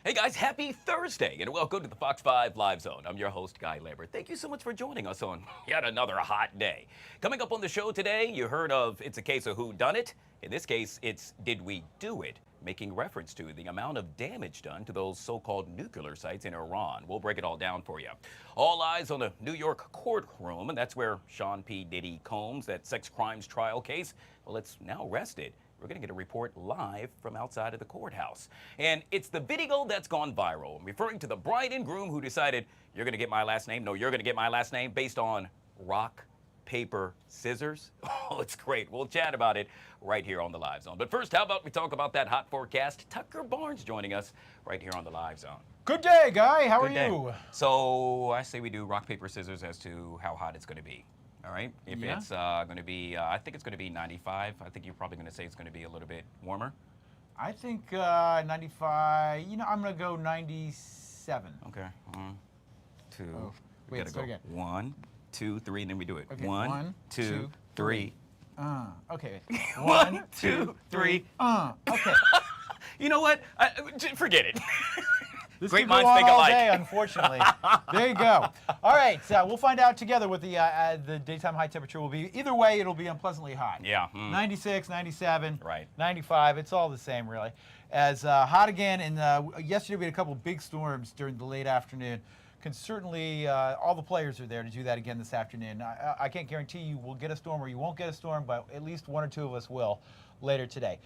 Hey guys, happy Thursday and welcome to the Fox 5 Live Zone. I'm your host, Guy Lambert. Thank you so much for joining us on yet another hot day. Coming up on the show today, you heard of It's a Case of Who Done It. In this case, it's Did We Do It? Making reference to the amount of damage done to those so-called nuclear sites in Iran. We'll break it all down for you. All eyes on the New York courtroom, and that's where Sean P. Diddy Combs, that sex crimes trial case, well, it's now rested. We're going to get a report live from outside of the courthouse. And it's the video that's gone viral. I'm referring to the bride and groom who decided, you're going to get my last name. No, you're going to get my last name based on rock, paper, scissors. Oh, it's great. We'll chat about it right here on the Live Zone. But first, how about we talk about that hot forecast? Tucker Barnes joining us right here on the Live Zone. Good day, Guy. How are you? So I say we do rock, paper, scissors as to how hot it's going to be. All right. If it's going to be, I think it's going to be 95. I think you're probably going to say it's going to be a little bit warmer. I think 95. You know, I'm going to go 97. Okay. One, two. Oh, We wait, got to start go. again. 1, 2, 3, and then we do it. Okay, 1, 2, 3. Okay. 1, 2, 3. Okay. You know what? Forget it. This Great could go minds on think all alike. day, unfortunately. There you go. All right, we'll find out together what the daytime high temperature will be. Either way, it'll be unpleasantly hot. Yeah. 96, 97, Right. 95. It's all the same, really. As hot again, and yesterday we had a couple big storms during the late afternoon. Can certainly, all the players are there to do that again this afternoon. I can't guarantee you will get a storm or you won't get a storm, but at least one or two of us will later today.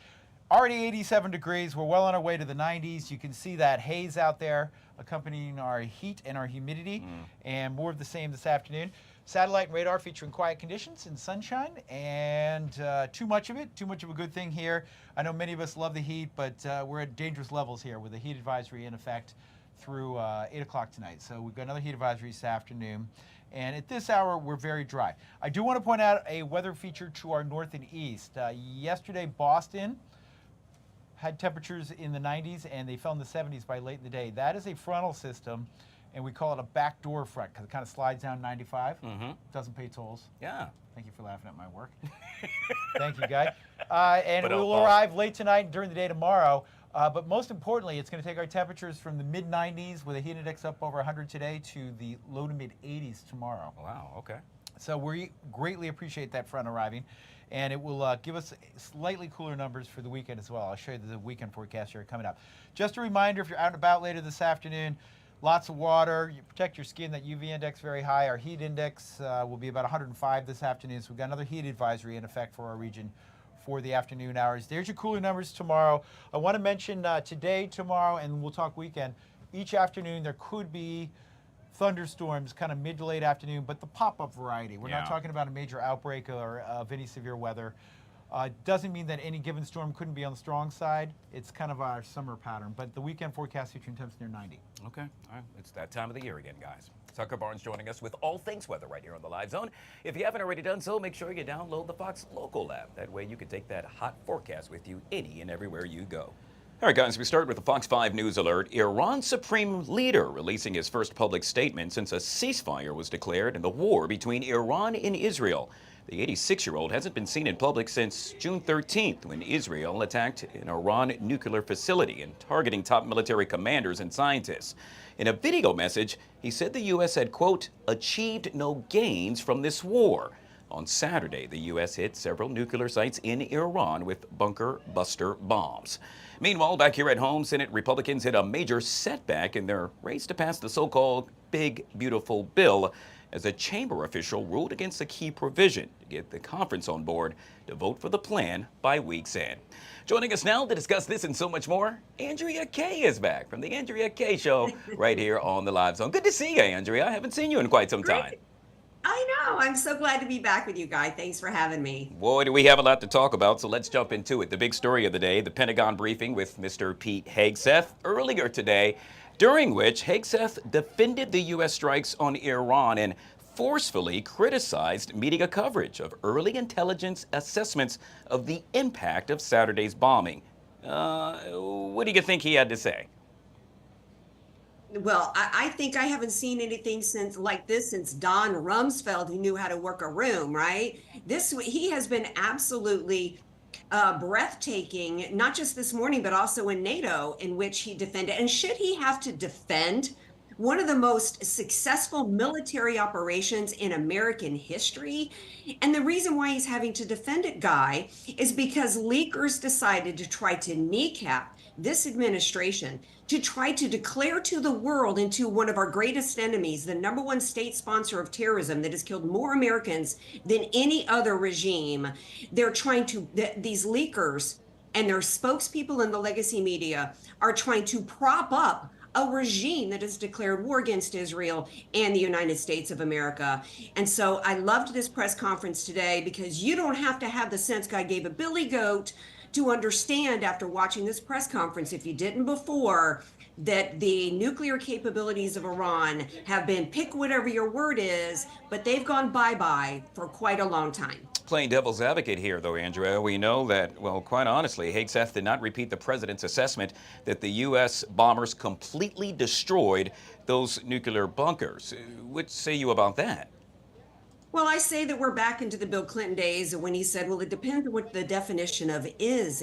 Already 87 degrees. We're well on our way to the 90s. You can see that haze out there accompanying our heat and our humidity, and more of the same this afternoon. Satellite and radar featuring quiet conditions and sunshine, and too much of a good thing here. I know many of us love the heat, but we're at dangerous levels here with the heat advisory in effect through 8 o'clock tonight. So we've got another heat advisory this afternoon. And at this hour, we're very dry. I do want to point out a weather feature to our north and east. Yesterday, Boston had temperatures in the 90s, and they fell in the 70s by late in the day. That is a frontal system, and we call it a backdoor front because it kind of slides down 95. Doesn't pay tolls. Yeah. Thank you for laughing at my work. Thank you, Guy. And it But, will arrive late tonight and during the day tomorrow. But most importantly, it's going to take our temperatures from the mid-90s with a heat index up over 100 today to the low to mid-80s tomorrow. Wow. Okay. So we greatly appreciate that front arriving, and it will give us slightly cooler numbers for the weekend as well. I'll show you the weekend forecast here coming up. Just a reminder, if you're out and about later this afternoon, lots of water. You protect your skin. That UV index very high. Our heat index will be about 105 this afternoon, so we've got another heat advisory in effect for our region for the afternoon hours. There's your cooler numbers tomorrow. I want to mention today, tomorrow, and we'll talk weekend. Each afternoon there could be thunderstorms kind of mid to late afternoon, but the pop-up variety. We're not talking about a major outbreak or of any severe weather. Doesn't mean that any given storm couldn't be on the strong side. It's kind of our summer pattern, but the weekend forecast featuring temps near 90. Okay. All right. It's that time of the year again, guys. Tucker Barnes joining us with all things weather right here on the Live Zone. If you haven't already done so, make sure you download the Fox Local app. That way you can take that hot forecast with you any and everywhere you go. All right, guys, we start with the Fox 5 News Alert. Iran's supreme leader releasing his first public statement since a ceasefire was declared in the war between Iran and Israel. The 86-year-old hasn't been seen in public since June 13th when Israel attacked an Iran nuclear facility and targeting top military commanders and scientists. In a video message, he said the U.S. had, quote, achieved no gains from this war. On Saturday, the U.S. hit several nuclear sites in Iran with bunker buster bombs. Meanwhile, back here at home, Senate Republicans hit a major setback in their race to pass the so-called Big Beautiful Bill as a chamber official ruled against a key provision to get the conference on board to vote for the plan by week's end. Joining us now to discuss this and so much more, Andrea Kaye is back from the Andrea Kaye Show right here on the Live Zone. Good to see you, Andrea. I haven't seen you in quite some time. I know. I'm so glad to be back with you, Guy. Thanks for having me. Boy, do we have a lot to talk about, so let's jump into it. The big story of the day, the Pentagon briefing with Mr. Pete Hegseth earlier today, during which Hegseth defended the U.S. strikes on Iran and forcefully criticized media coverage of early intelligence assessments of the impact of Saturday's bombing. What do you think he had to say? Well, I think I haven't seen anything like this since Don Rumsfeld, who knew how to work a room, right? He has been absolutely breathtaking, not just this morning, but also in NATO, in which he defended. And should he have to defend one of the most successful military operations in American history? And the reason why he's having to defend it, Guy, is because leakers decided to try to kneecap this administration, to try to declare to the world into one of our greatest enemies, the #1 state sponsor of terrorism that has killed more Americans than any other regime. They're trying to, these leakers and their spokespeople in the legacy media are trying to prop up a regime that has declared war against Israel and the United States of America. And so I loved this press conference today, because you don't have to have the sense Guy gave a billy goat to understand after watching this press conference, if you didn't before, that the nuclear capabilities of Iran have been, pick whatever your word is, but they've gone bye-bye for quite a long time. Playing devil's advocate here, though, Andrea, we know that, well, quite honestly, Hegseth did not repeat the president's assessment that the U.S. bombers completely destroyed those nuclear bunkers. What say you about that? Well, I say that we're back into the Bill Clinton days when he said, well, it depends on what the definition of is.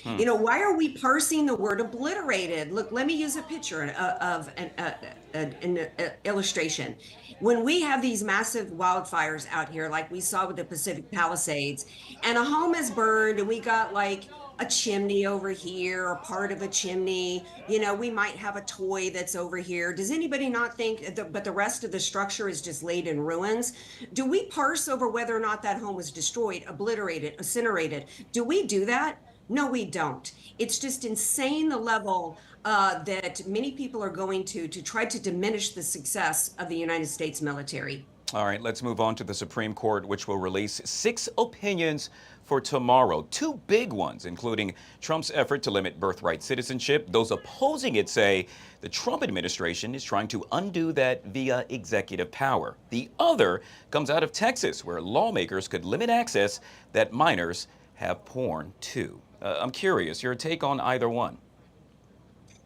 You know, why are we parsing the word obliterated? Look, let me use a picture of an illustration. When we have these massive wildfires out here, like we saw with the Pacific Palisades, and a home is burned, and we got like a chimney over here, or part of a chimney, you know, we might have a toy that's over here. Does anybody not think, but the rest of the structure is just laid in ruins? Do we parse over whether or not that home was destroyed, obliterated, incinerated? Do we do that? No, we don't. It's just insane the level that many people are going to try to diminish the success of the United States military. All right, let's move on to the Supreme Court, which will release 6 opinions for tomorrow. 2 big ones, including Trump's effort to limit birthright citizenship. Those opposing it say the Trump administration is trying to undo that via executive power. The other comes out of Texas, where lawmakers could limit access that minors have porn to. I'm curious, your take on either one?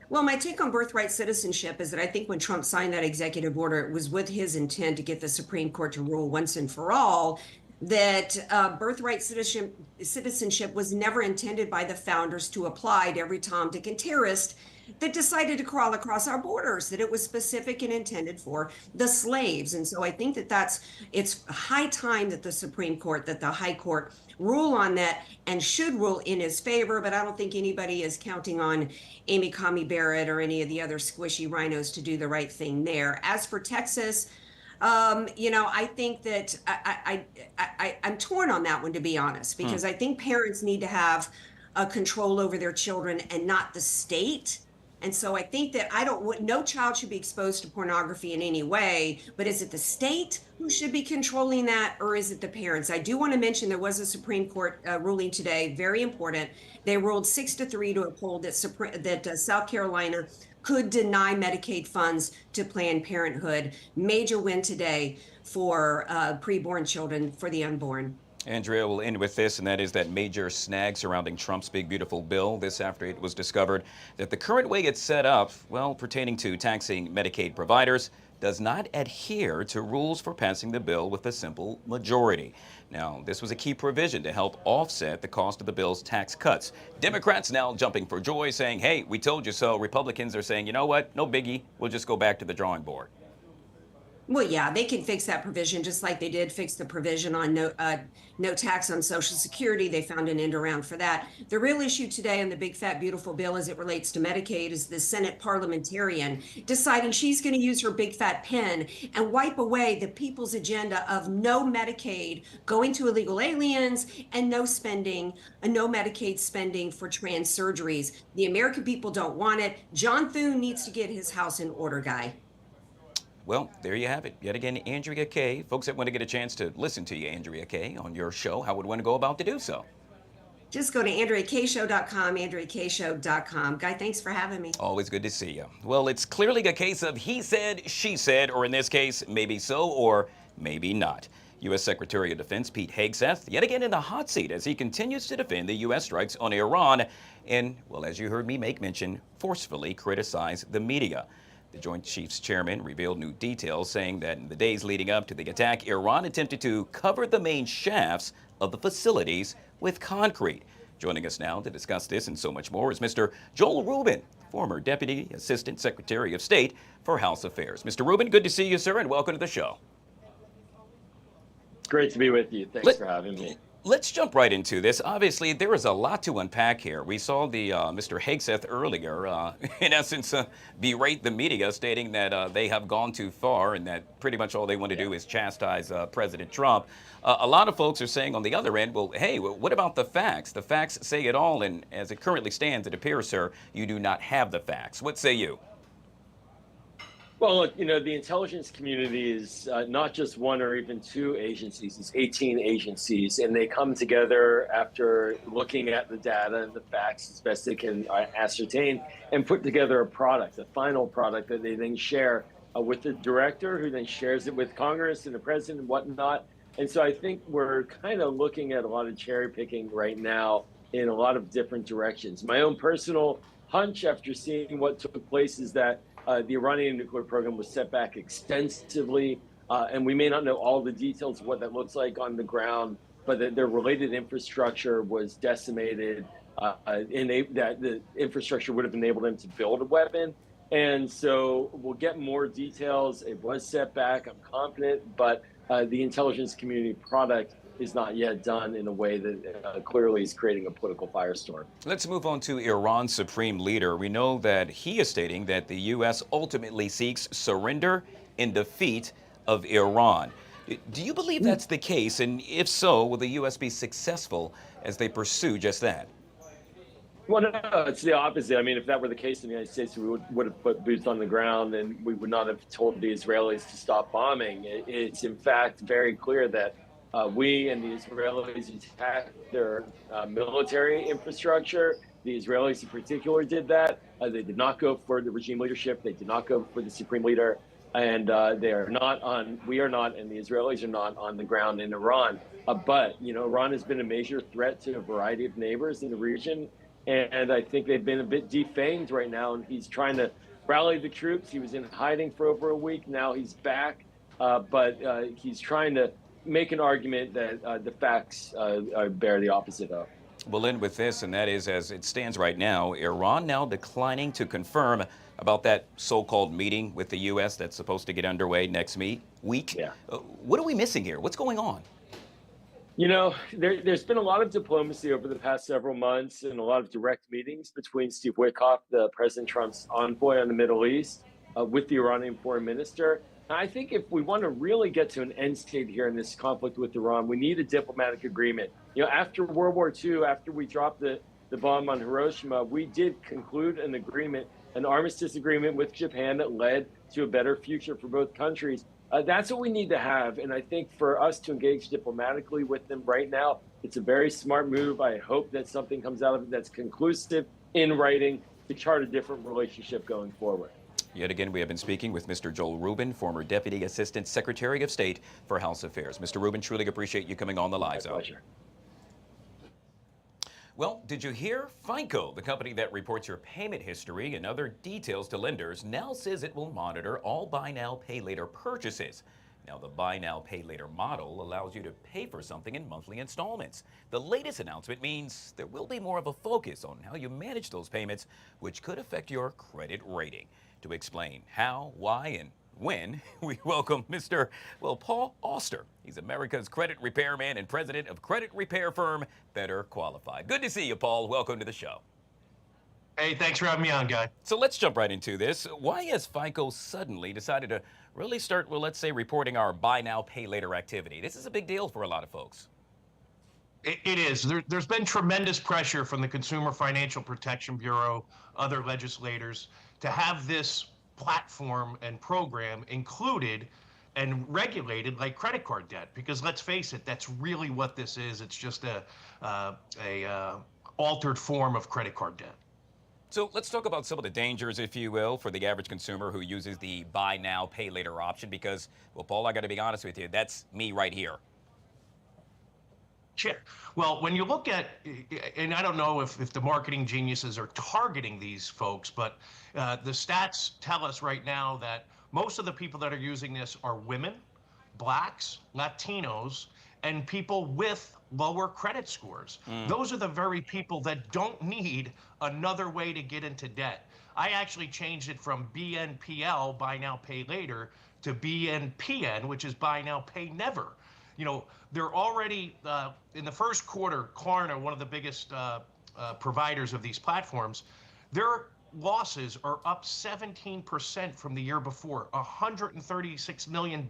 Well, my take on birthright citizenship is that I think when Trump signed that executive order, it was with his intent to get the Supreme Court to rule once and for all that birthright citizenship was never intended by the founders to apply to every Tom, Dick, and terrorist that decided to crawl across our borders, that it was specific and intended for the slaves. And so I think that it's high time that the Supreme Court, that the High Court rule on that, and should rule in his favor. But I don't think anybody is counting on Amy Coney Barrett or any of the other squishy rhinos to do the right thing there. As for Texas, you know, I think that I'm torn on that one, to be honest, because I think parents need to have control over their children and not the state. And so I think that no child should be exposed to pornography in any way, but is it the state who should be controlling that, or is it the parents? I do want to mention there was a Supreme Court ruling today, very important. They ruled 6-3 to uphold that South Carolina could deny Medicaid funds to Planned Parenthood. Major win today for preborn children, for the unborn. Andrea, will end with this, and that is that major snag surrounding Trump's big, beautiful bill. This after it was discovered that the current way it's set up, well, pertaining to taxing Medicaid providers, does not adhere to rules for passing the bill with a simple majority. Now, this was a key provision to help offset the cost of the bill's tax cuts. Democrats now jumping for joy, saying, hey, we told you so. Republicans are saying, you know what, no biggie, we'll just go back to the drawing board. Well, yeah, they can fix that provision just like they did fix the provision on no tax on Social Security. They found an end around for that. The real issue today on the big, fat, beautiful bill as it relates to Medicaid is the Senate parliamentarian deciding she's going to use her big, fat pen and wipe away the people's agenda of no Medicaid going to illegal aliens and no Medicaid spending for trans surgeries. The American people don't want it. John Thune needs to get his house in order, Guy. Well, there you have it. Yet again, Andrea Kaye. Folks that want to get a chance to listen to you, Andrea Kaye, on your show, how would one go about to do so? Just go to AndreaKayeShow.com, AndreaKayeShow.com. Guy, thanks for having me. Always good to see you. Well, it's clearly a case of he said, she said, or in this case, maybe so or maybe not. U.S. Secretary of Defense Pete Hegseth, yet again in the hot seat as he continues to defend the U.S. strikes on Iran and, well, as you heard me make mention, forcefully criticize the media. The Joint Chiefs Chairman revealed new details, saying that in the days leading up to the attack, Iran attempted to cover the main shafts of the facilities with concrete. Joining us now to discuss this and so much more is Mr. Joel Rubin, former Deputy Assistant Secretary of State for House Affairs. Mr. Rubin, good to see you, sir, and welcome to the show. Great to be with you. Thanks for having me. Let's jump right into this. Obviously, there is a lot to unpack here. We saw the Mr. Hegseth earlier, in essence, berate the media, stating that they have gone too far and that pretty much all they want to do is chastise President Trump. A lot of folks are saying on the other end, well, hey, what about the facts? The facts say it all, and as it currently stands, it appears, sir, you do not have the facts. What say you? Well, look, the intelligence community is not just one or even two agencies, it's 18 agencies, and they come together after looking at the data and the facts as best they can ascertain and put together a product, a final product that they then share with the director, who then shares it with Congress and the president and whatnot. And so I think we're kind of looking at a lot of cherry picking right now in a lot of different directions. My own personal hunch after seeing what took place is that the Iranian nuclear program was set back extensively, and we may not know all the details of what that looks like on the ground, but that their related infrastructure was decimated, and that the infrastructure would have enabled them to build a weapon. And so we'll get more details. It was set back, I'm confident, but the intelligence community product is not yet done in a way that clearly is creating a political firestorm. Let's move on to Iran's supreme leader. We know that he is stating that the U.S. ultimately seeks surrender and defeat of Iran. Do you believe that's the case? And if so, will the U.S. be successful as they pursue just that? Well, no, it's the opposite. I mean, if that were the case in the United States, we would have put boots on the ground and we would not have told the Israelis to stop bombing. It's in fact very clear that we and the Israelis attacked their military infrastructure. The Israelis in particular did that. They did not go for the regime leadership. They did not go for the supreme leader. And we are not, and the Israelis are not on the ground in Iran. But, Iran has been a major threat to a variety of neighbors in the region. And I think they've been a bit defanged right now. And he's trying to rally the troops. He was in hiding for over a week. Now he's back. But he's trying to make an argument that the facts bear the opposite of. We'll end with this, and that is, as it stands right now, Iran now declining to confirm about that so-called meeting with the U.S. that's supposed to get underway next week. Yeah. What are we missing here? What's going on? There's been a lot of diplomacy over the past several months and a lot of direct meetings between Steve Witkoff, the President Trump's envoy on the Middle East, with the Iranian foreign minister. I think if we want to really get to an end state here in this conflict with Iran, we need a diplomatic agreement. After World War II, after we dropped the bomb on Hiroshima, we did conclude an agreement, an armistice agreement with Japan that led to a better future for both countries. That's what we need to have. And I think for us to engage diplomatically with them right now, it's a very smart move. I hope that something comes out of it that's conclusive in writing to chart a different relationship going forward. Yet again, we have been speaking with Mr. Joel Rubin, former Deputy Assistant Secretary of State for House Affairs. Mr. Rubin, truly appreciate you coming on the Live Zone. My pleasure. Well, did you hear? FICO, the company that reports your payment history and other details to lenders, now says it will monitor all buy now, pay later purchases. Now, the buy now, pay later model allows you to pay for something in monthly installments. The latest announcement means there will be more of a focus on how you manage those payments, which could affect your credit rating. To explain how, why, and when, we welcome Mr. Paul Auster. He's America's credit repairman and president of credit repair firm Better Qualified. Good to see you, Paul. Welcome to the show. Hey, thanks for having me on, Guy. So let's jump right into this. Why has FICO suddenly decided to really start, let's say, reporting our buy now, pay later activity? This is a big deal for a lot of folks. It is. There's been tremendous pressure from the Consumer Financial Protection Bureau, other legislators, to have this platform and program included and regulated like credit card debt. Because let's face it, that's really what this is. It's just a altered form of credit card debt. So let's talk about some of the dangers, if you will, for the average consumer who uses the buy now, pay later option. Because, Paul, I got to be honest with you, that's me right here. Sure. Well, when you look at, and I don't know if the marketing geniuses are targeting these folks, but the stats tell us right now that most of the people that are using this are women, blacks, Latinos, and people with lower credit scores. Those are the very people that don't need another way to get into debt. I actually changed it from BNPL, buy now, pay later, to BNPN, which is buy now, pay never. You know, they're already, in the first quarter, Klarna, one of the biggest providers of these platforms, their losses are up 17% from the year before, $136 million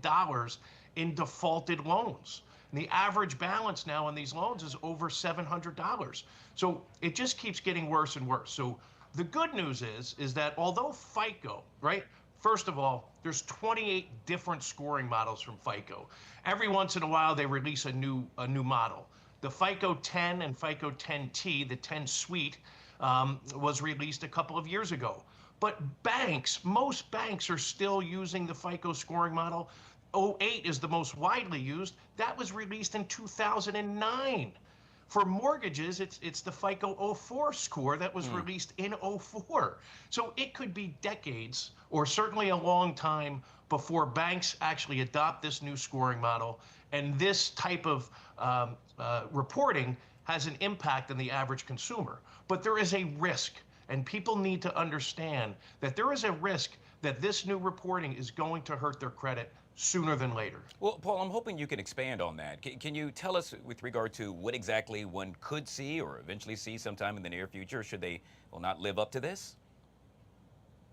in defaulted loans. And the average balance now on these loans is over $700. So it just keeps getting worse and worse. So the good news is that although FICO, right? First of all, there's 28 different scoring models from FICO. Every once in a while, they release a new model. The FICO 10 and FICO 10T, the 10 suite, was released a couple of years ago. But banks, most banks are still using the FICO scoring model. 08 is the most widely used. That was released in 2009. For mortgages, it's the FICO 04 score that was released in 04. So it could be decades, or certainly a long time, before banks actually adopt this new scoring model. And this type of reporting has an impact on the average consumer. But there is a risk, and people need to understand that there is a risk that this new reporting is going to hurt their credit sooner than later. Well, Paul, I'm hoping you can expand on that. Can you tell us with regard to what exactly one could see or eventually see sometime in the near future should they not live up to this?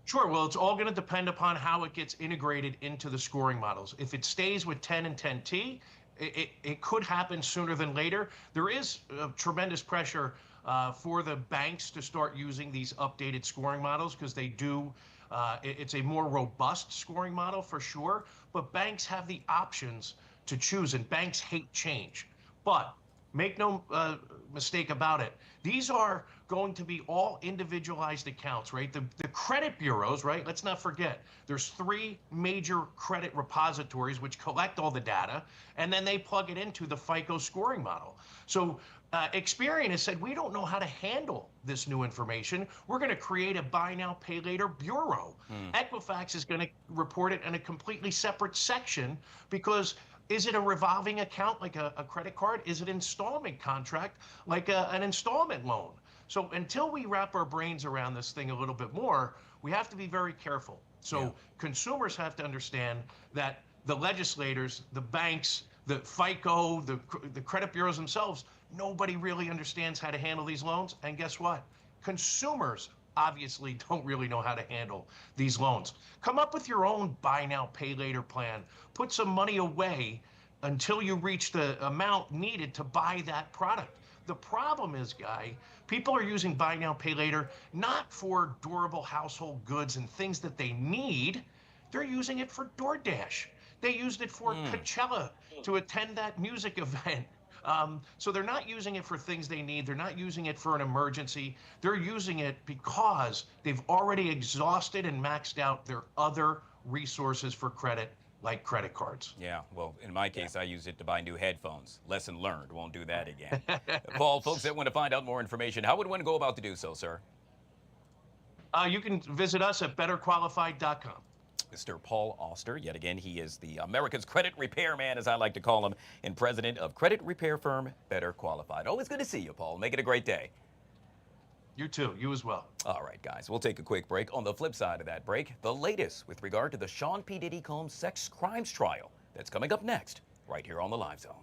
Sure. Well, it's all going to depend upon how it gets integrated into the scoring models. If it stays with 10 and 10T, it could happen sooner than later. There is tremendous pressure for the banks to start using these updated scoring models because they do. It's a more robust scoring model for sure, but banks have the options to choose, and banks hate change. But make no mistake about it. These are going to be all individualized accounts, right? The credit bureaus, right? Let's not forget, there's 3 major credit repositories which collect all the data, and then they plug it into the FICO scoring model. So Experian has said, we don't know how to handle this new information. We're going to create a buy now, pay later bureau. Equifax is going to report it in a completely separate section because is it a revolving account like a credit card? Is it an installment contract like an installment loan? So until we wrap our brains around this thing a little bit more, we have to be very careful. So consumers have to understand that the legislators, the banks, the FICO, the credit bureaus themselves, nobody really understands how to handle these loans. And guess what? Consumers obviously don't really know how to handle these loans. Come up with your own buy now, pay later plan. Put some money away until you reach the amount needed to buy that product. The problem is, Guy, people are using buy now, pay later not for durable household goods and things that they need. They're using it for DoorDash. They used it for Coachella to attend that music event. So they're not using it for things they need. They're not using it for an emergency. They're using it because they've already exhausted and maxed out their other resources for credit, like credit cards. Yeah, well, in my case, I use it to buy new headphones. Lesson learned. Won't do that again. Paul, folks that want to find out more information, how would one go about to do so, sir? You can visit us at betterqualified.com. Mr. Paul Auster, yet again, he is the America's credit repair man, as I like to call him, and president of credit repair firm Better Qualified. Always good to see you, Paul. Make it a great day. You too. You as well. All right, guys, we'll take a quick break. On the flip side of that break, the latest with regard to the Sean P. Diddy Combs sex crimes trial. That's coming up next, right here on the Live Zone.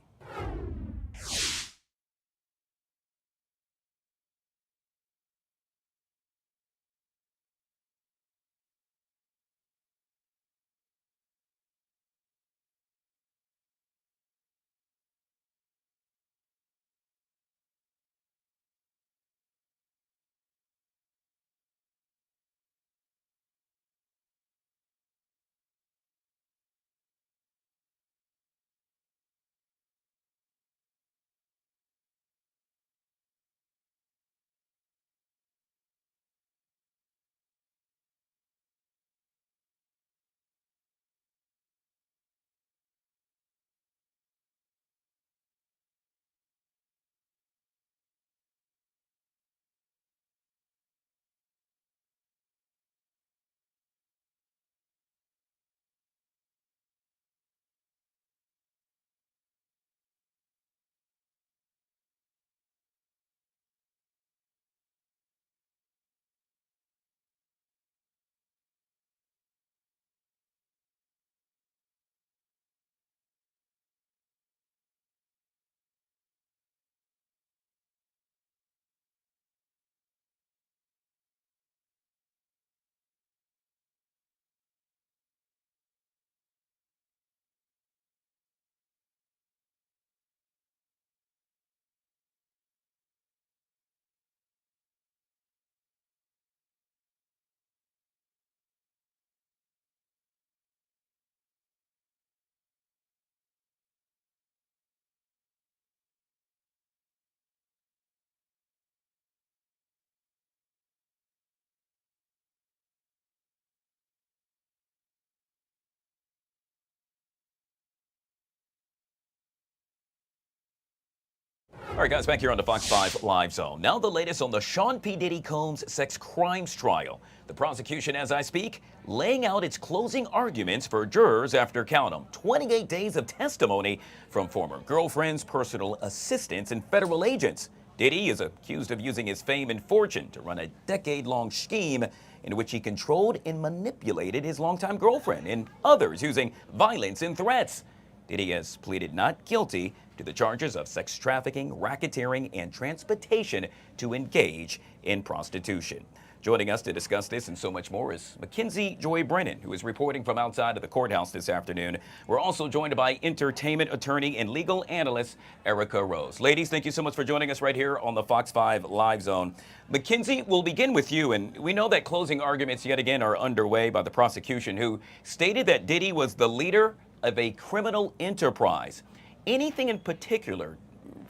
All right, guys, back here on the Fox 5 Live Zone. Now the latest on the Sean P. Diddy Combs sex crimes trial. The prosecution, as I speak, laying out its closing arguments for jurors after, count 'em, 28 days of testimony from former girlfriends, personal assistants, and federal agents. Diddy is accused of using his fame and fortune to run a decade-long scheme in which he controlled and manipulated his longtime girlfriend and others using violence and threats. Diddy has pleaded not guilty to the charges of sex trafficking, racketeering, and transportation to engage in prostitution. Joining us to discuss this and so much more is Mackenzie Joy Brennan, who is reporting from outside of the courthouse this afternoon. We're also joined by entertainment attorney and legal analyst Erica Rose. Ladies, thank you so much for joining us right here on the Fox 5 Live Zone. Mackenzie, we'll begin with you, and we know that closing arguments yet again are underway by the prosecution, who stated that Diddy was the leader of a criminal enterprise. Anything in particular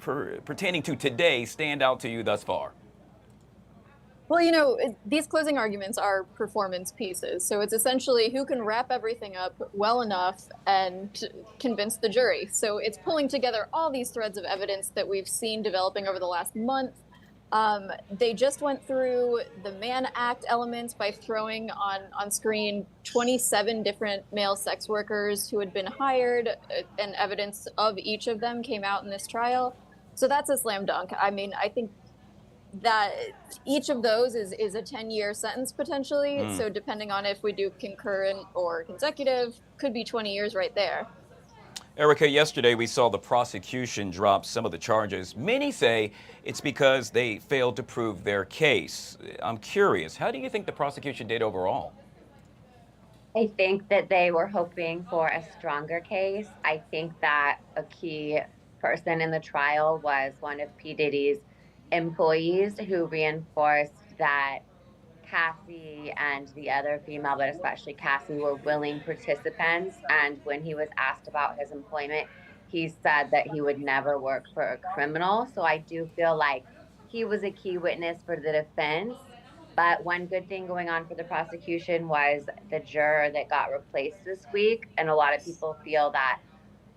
pertaining to today stand out to you thus far? Well, you know, these closing arguments are performance pieces. So it's essentially who can wrap everything up well enough and convince the jury. So it's pulling together all these threads of evidence that we've seen developing over the last month. They just went through the Mann Act elements by throwing on screen 27 different male sex workers who had been hired, and evidence of each of them came out in this trial. So that's a slam dunk. I mean, I think that each of those is a 10-year sentence potentially. So depending on if we do concurrent or consecutive, could be 20 years right there. Erica, yesterday we saw the prosecution drop some of the charges. Many say it's because they failed to prove their case. I'm curious, how do you think the prosecution did overall? I think that they were hoping for a stronger case. I think that a key person in the trial was one of P. Diddy's employees who reinforced that Cassie and the other female, but especially Cassie, were willing participants. And when he was asked about his employment, he said that he would never work for a criminal. So I do feel like he was a key witness for the defense. But one good thing going on for the prosecution was the juror that got replaced this week. And a lot of people feel that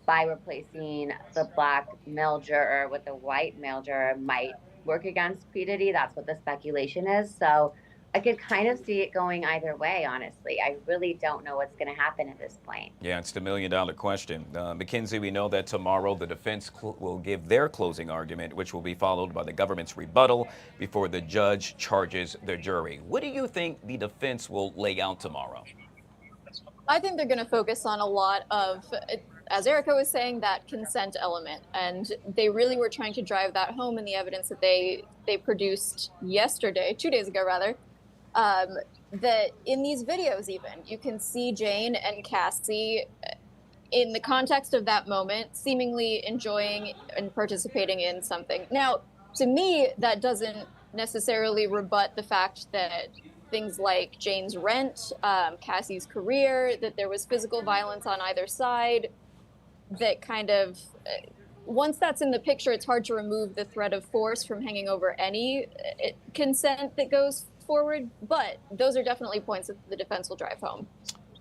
by replacing the black male juror with a white male juror might work against P. Diddy. That's what the speculation is. So I could kind of see it going either way, honestly. I really don't know what's going to happen at this point. Yeah, it's the million-dollar question. Mackenzie, we know that tomorrow the defense will give their closing argument, which will be followed by the government's rebuttal before the judge charges the jury. What do you think the defense will lay out tomorrow? I think they're going to focus on a lot of, as Erica was saying, that consent element. And they really were trying to drive that home in the evidence that they produced yesterday, 2 days ago rather, that in these videos even, you can see Jane and Cassie in the context of that moment, seemingly enjoying and participating in something. Now, to me, that doesn't necessarily rebut the fact that things like Jane's rent, Cassie's career, that there was physical violence on either side, that kind of, once that's in the picture, it's hard to remove the threat of force from hanging over any consent that goes forward. But those are definitely points that the defense will drive home.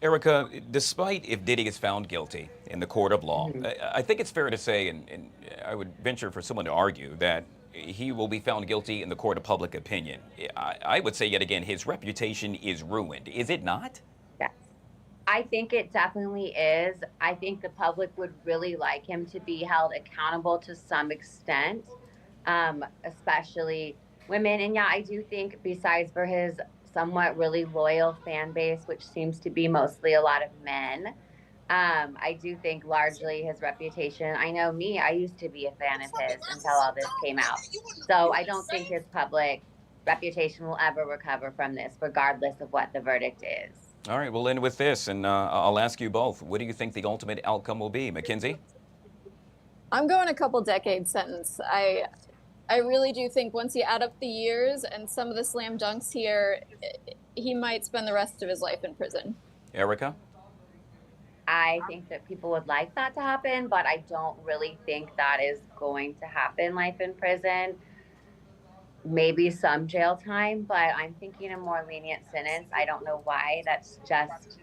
Erica, despite if Diddy is found guilty in the court of law, I think it's fair to say, and I would venture for someone to argue, that he will be found guilty in the court of public opinion. I would say, yet again, his reputation is ruined. Is it not? Yes. I think it definitely is. I think the public would really like him to be held accountable to some extent, especially women. And yeah, I do think besides for his somewhat really loyal fan base, which seems to be mostly a lot of men, I do think largely his reputation, I know me, I used to be a fan of his until all this came out. So I don't think his public reputation will ever recover from this, regardless of what the verdict is. All right, we'll end with this, and I'll ask you both. What do you think the ultimate outcome will be? Mackenzie? I'm going a couple decade sentence. I really do think once you add up the years and some of the slam dunks here, he might spend the rest of his life in prison. Erica? I think that people would like that to happen, but I don't really think that is going to happen, life in prison. Maybe some jail time, but I'm thinking a more lenient sentence. I don't know why. That's just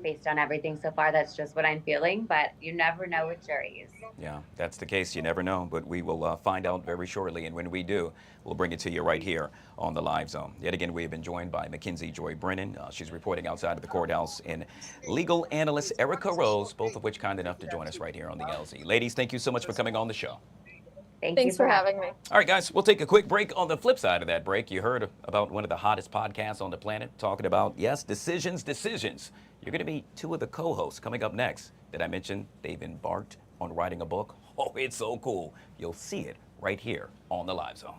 based on everything so far, that's just what I'm feeling. But you never know with juries. Yeah, that's the case. You never know, but we will find out very shortly. And when we do, we'll bring it to you right here on the Live Zone. Yet again, we have been joined by Mackenzie Joy Brennan. She's reporting outside of the courthouse, and legal analyst Erica Rose, both of which kind enough to join us right here on the LZ. Ladies, thank you so much for coming on the show. Thanks for having me. All right, guys, we'll take a quick break. On the flip side of that break, you heard about one of the hottest podcasts on the planet talking about, yes, decisions. You're going to meet two of the co-hosts coming up next. Did I mention they've embarked on writing a book? Oh, it's so cool. You'll see it right here on the Live Zone.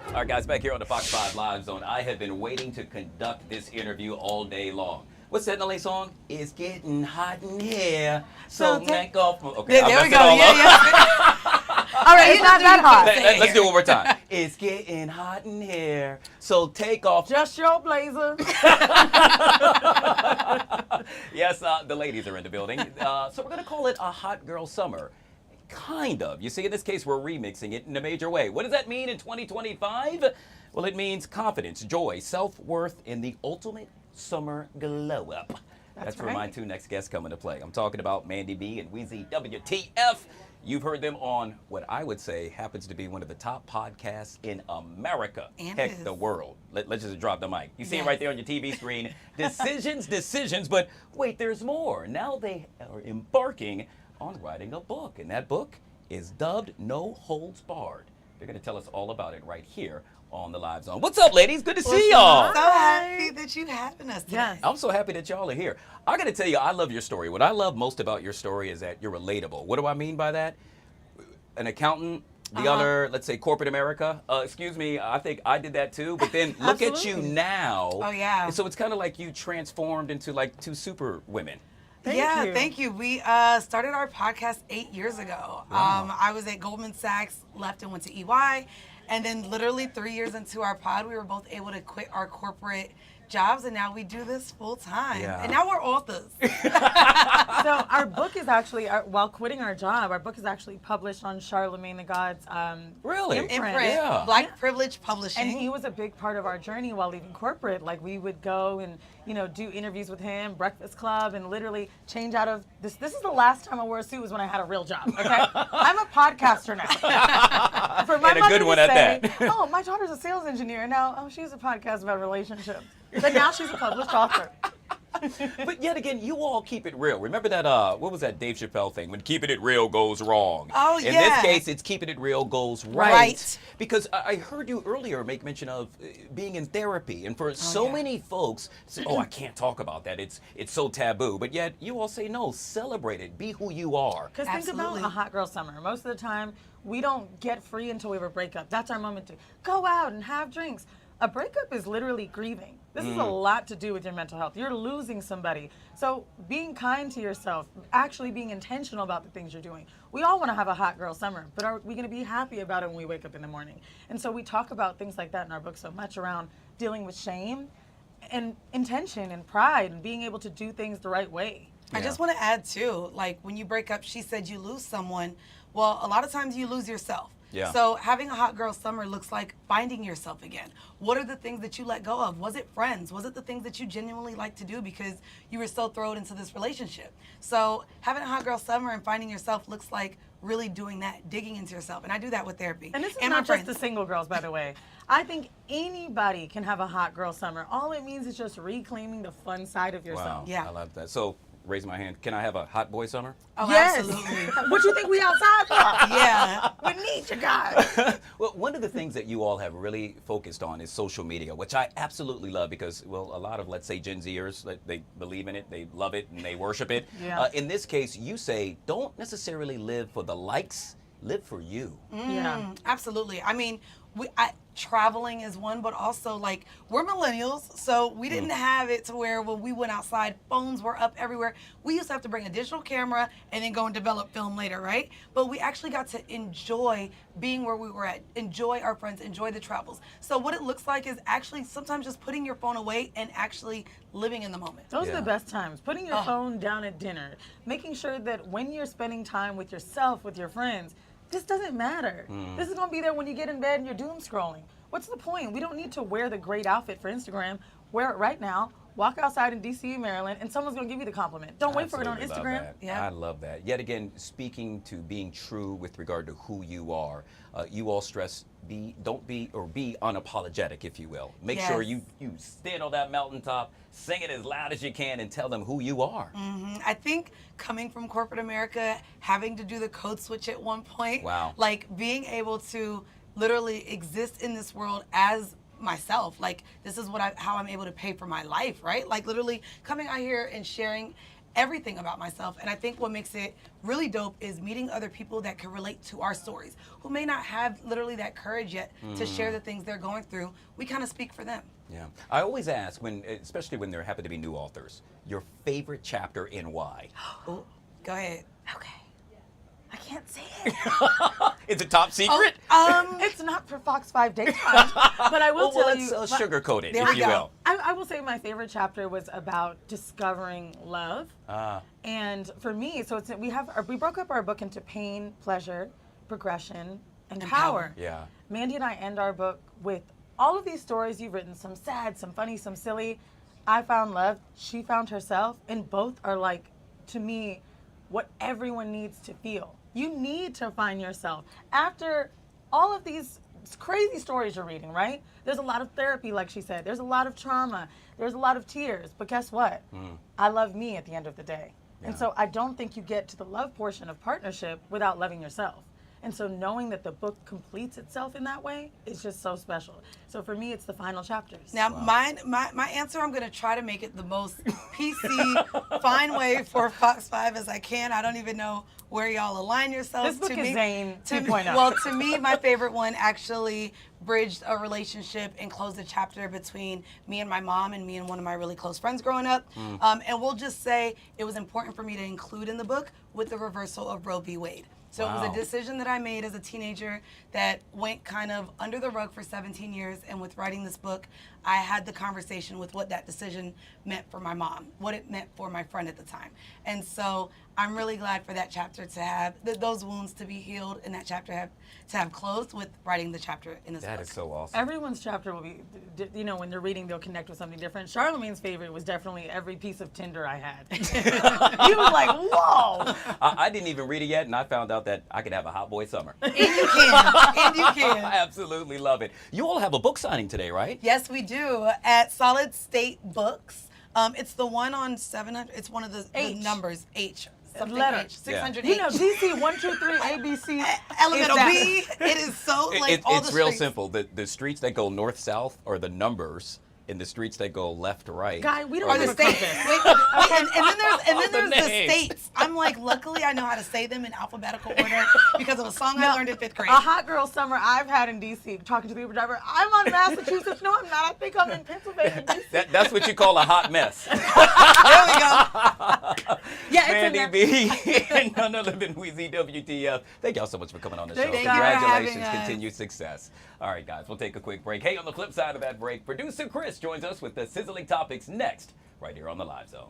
All right, guys, back here on the Fox 5 Live Zone. I have been waiting to conduct this interview all day long. What's that LA song? It's getting hot in here, so take off. Okay, there we go. Yeah. All right, It's not that hot. Let's do it one more time. It's getting hot in here, so take off. Just your blazer. Yes, the ladies are in the building. So we're going to call it a hot girl summer. Kind of. You see, in this case, we're remixing it in a major way. What does that mean in 2025? Well, it means confidence, joy, self-worth, and the ultimate summer glow-up. That's where my two next guests come into play. I'm talking about MANDII B and WEEZY WTF. You've heard them on what I would say happens to be one of the top podcasts in America. And heck, the world. Let's just drop the mic. You see it right there on your TV screen. Decisions, but wait, there's more. Now they are embarking on writing a book, and that book is dubbed No Holds Barred. They're going to tell us all about it right here on the Live Zone. What's up, ladies? Good to see y'all. So happy that you having us today. Yes. I'm so happy that y'all are here. I got to tell you, I love your story. What I love most about your story is that you're relatable. What do I mean by that? An accountant, the other, let's say corporate America. Excuse me, I think I did that too. But then look at you now. Oh, yeah. So it's kind of like you transformed into like two super women. Thank you. We started our podcast 8 years ago. Wow. I was at Goldman Sachs, left and went to EY. And then literally 3 years into our pod, we were both able to quit our corporate jobs, and now we do this full time. Yeah. And now we're authors. So our book is actually, while quitting our job, our book is actually published on Charlemagne the God's Really? imprint. Yeah. Black Privilege Publishing. And he was a big part of our journey while leaving corporate. Like we would go and, do interviews with him, Breakfast Club, and literally change out of this. This is the last time I wore a suit was when I had a real job. Okay, I'm a podcaster now. For my And a mother good one to at say, that. oh, my daughter's a sales engineer, and now she's a podcast about relationships. But now she's a published author. But yet again, you all keep it real. Remember that, what was that Dave Chappelle thing? When keeping it real goes wrong. Oh, In yeah. this case, it's keeping it real goes right. Right. Because I heard you earlier make mention of being in therapy. And for so many folks, say, oh, I can't talk about that. It's so taboo. But yet you all say, no, celebrate it. Be who you are. Because think about a hot girl summer. Most of the time, we don't get free until we have a breakup. That's our moment to go out and have drinks. A breakup is literally grieving. This is a lot to do with your mental health. You're losing somebody. So being kind to yourself, actually being intentional about the things you're doing. We all want to have a hot girl summer, but are we going to be happy about it when we wake up in the morning? And so we talk about things like that in our book so much around dealing with shame and intention and pride and being able to do things the right way. I just want to add too, like when you break up, she said you lose someone. Well, a lot of times you lose yourself. Yeah. So having a hot girl summer looks like finding yourself again. What are the things that you let go of? Was it friends? Was it the things that you genuinely like to do because you were so thrown into this relationship? So having a hot girl summer and finding yourself looks like really doing that, digging into yourself. And I do that with therapy. And this is my not just friends. the single girls, by the way. I think anybody can have a hot girl summer. All it means is just reclaiming the fun side of yourself. Wow. Yeah. I love that. So raise my hand. Can I have a hot boy summer? Oh, Yes. absolutely. What you think we outside for? Yeah. We need you guys. Well, one of the things that you all have really focused on is social media, which I absolutely love because, well, a lot of, let's say, Gen Zers, they believe in it, they love it, and they worship it. Yeah. In this case, you say, don't necessarily live for the likes, live for you. Yeah. Absolutely. I mean, traveling is one, but also like we're millennials, so we didn't have it to where when we went outside, phones were up everywhere. We used to have to bring a digital camera and then go and develop film later, right? But we actually got to enjoy being where we were at, enjoy our friends, enjoy the travels. So what it looks like is actually sometimes just putting your phone away and actually living in the moment. Those are Yeah. the best times. Putting your phone down at dinner, making sure that when you're spending time with yourself, with your friends, this doesn't matter. This is going to be there when you get in bed and you're doom scrolling. What's the point? We don't need to wear the great outfit for Instagram. Wear it right now. Walk outside in D.C., Maryland, and someone's going to give you the compliment. Don't wait for it on Absolutely love Instagram. that. Yeah. I love that. Yet again, speaking to being true with regard to who you are, you all stress be unapologetic, if you will. Make sure Yes. you stand on that mountaintop, sing it as loud as you can, and tell them who you are. I think coming from corporate America, having to do the code switch at one point, Wow. like being able to literally exist in this world as myself, like this is how I'm able to pay for my life, right? Like literally coming out here and sharing everything about myself. And I think what makes it really dope is meeting other people that can relate to our stories, who may not have literally that courage yet to share the things they're going through. We kind of speak for them. Yeah. I always ask, especially when there happen to be new authors, your favorite chapter and why. Oh, go ahead. Okay. I can't say it. Is it top secret? It's not for Fox 5 daytime, but I will tell you. Let's sugarcoat it, There if we you go. will. I will say my favorite chapter was about discovering love. And for me, so we broke up our book into pain, pleasure, progression, and power. Yeah. Mandy and I end our book with all of these stories you've written, some sad, some funny, some silly. I found love, she found herself, and both are like, to me, what everyone needs to feel. You need to find yourself. After all of these crazy stories you're reading, right? There's a lot of therapy, like she said. There's a lot of trauma. There's a lot of tears. But guess what? I love me at the end of the day. Yeah. And so I don't think you get to the love portion of partnership without loving yourself. And so knowing that the book completes itself in that way is just so special. So for me, it's the final chapters. Now, my answer, I'm going to try to make it the most PC, fine way for Fox 5 as I can. I don't even know where y'all align yourselves. This book is Zane 2.0. Well, to me, my favorite one actually bridged a relationship and closed a chapter between me and my mom and me and one of my really close friends growing up. And we'll just say it was important for me to include in the book with the reversal of Roe v. Wade. So it was a decision that I made as a teenager that went kind of under the rug for 17 years. And with writing this book, I had the conversation with what that decision meant for my mom, what it meant for my friend at the time. And so I'm really glad for that chapter to have, those wounds to be healed and that chapter to have closed with writing the chapter in this book. That is so awesome. Everyone's chapter will be, when they're reading, they'll connect with something different. Charlamagne's favorite was definitely every piece of Tinder I had. He was like, whoa. I didn't even read it yet, and I found out that I could have a hot boy summer. And you can. And you can. I absolutely love it. You all have a book signing today, right? Yes, we do. At Solid State Books. It's the one on 700. It's one of the numbers, H. Something Letter. H, 600 You know, H. DC 123 ABC. Elemental B. It is so like all it's the real streets. simple. The streets that go north-south are the numbers, and the streets that go left-right Guy, we don't Or have the a states. compass. Wait, and then there's the names. states. I'm like, luckily I know how to say them in alphabetical order because of a song I learned in 5th grade. A hot girl summer I've had in DC, talking to the Uber driver. I'm on Massachusetts. No, I'm not. I think I'm in Pennsylvania, DC. That's what you call a hot mess. There we go. Yeah, Mandy B and none other than WEEZY WTF. Thank y'all so much for coming on the show. Thank you for Congratulations, having us. continued success. All right, guys, we'll take a quick break. Hey, on the flip side of that break, producer Chris joins us with the sizzling topics next, right here on the Live Zone.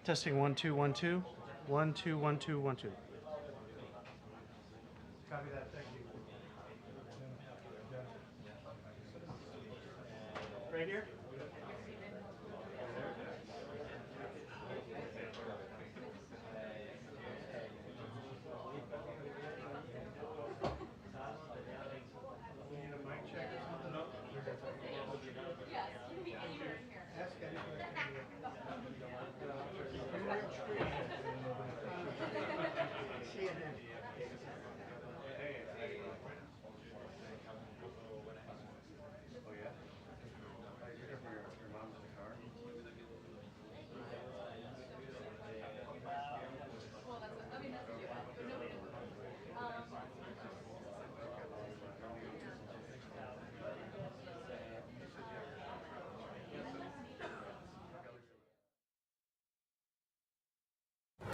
Testing 1 2 1 2 1 2 1 2 1 2. Copy that. Thank you. Right here. We need a mic check or something? No. Ask anything.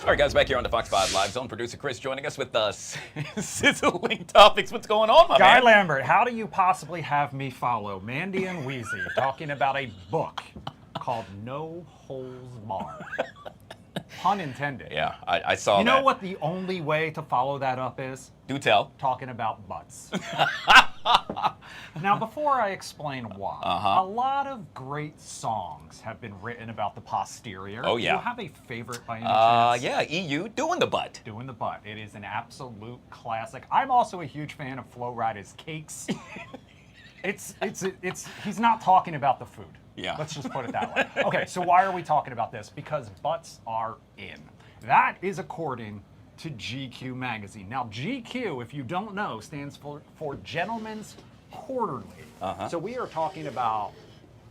All right, guys, back here on the Fox 5 Live Zone. Producer Chris joining us with us. Sizzling topics. What's going on, my Guy man? Lambert, how do you possibly have me follow Mandy and WEEZY talking about a book called No Holes Barred? Pun intended. Yeah, I saw that. You know what the only way to follow that up is? Do tell. Talking about butts. Now, before I explain why, a lot of great songs have been written about the posterior. Oh, yeah. Do you have a favorite by any chance? Yeah, EU, Doing the Butt. Doing the Butt. It is an absolute classic. I'm also a huge fan of Flo Rida's Cakes. He's not talking about the food. Yeah. Let's just put it that way. Okay, so why are we talking about this? Because butts are in. That is according to GQ magazine. Now, GQ, if you don't know, stands for Gentleman's Quarterly. So we are talking about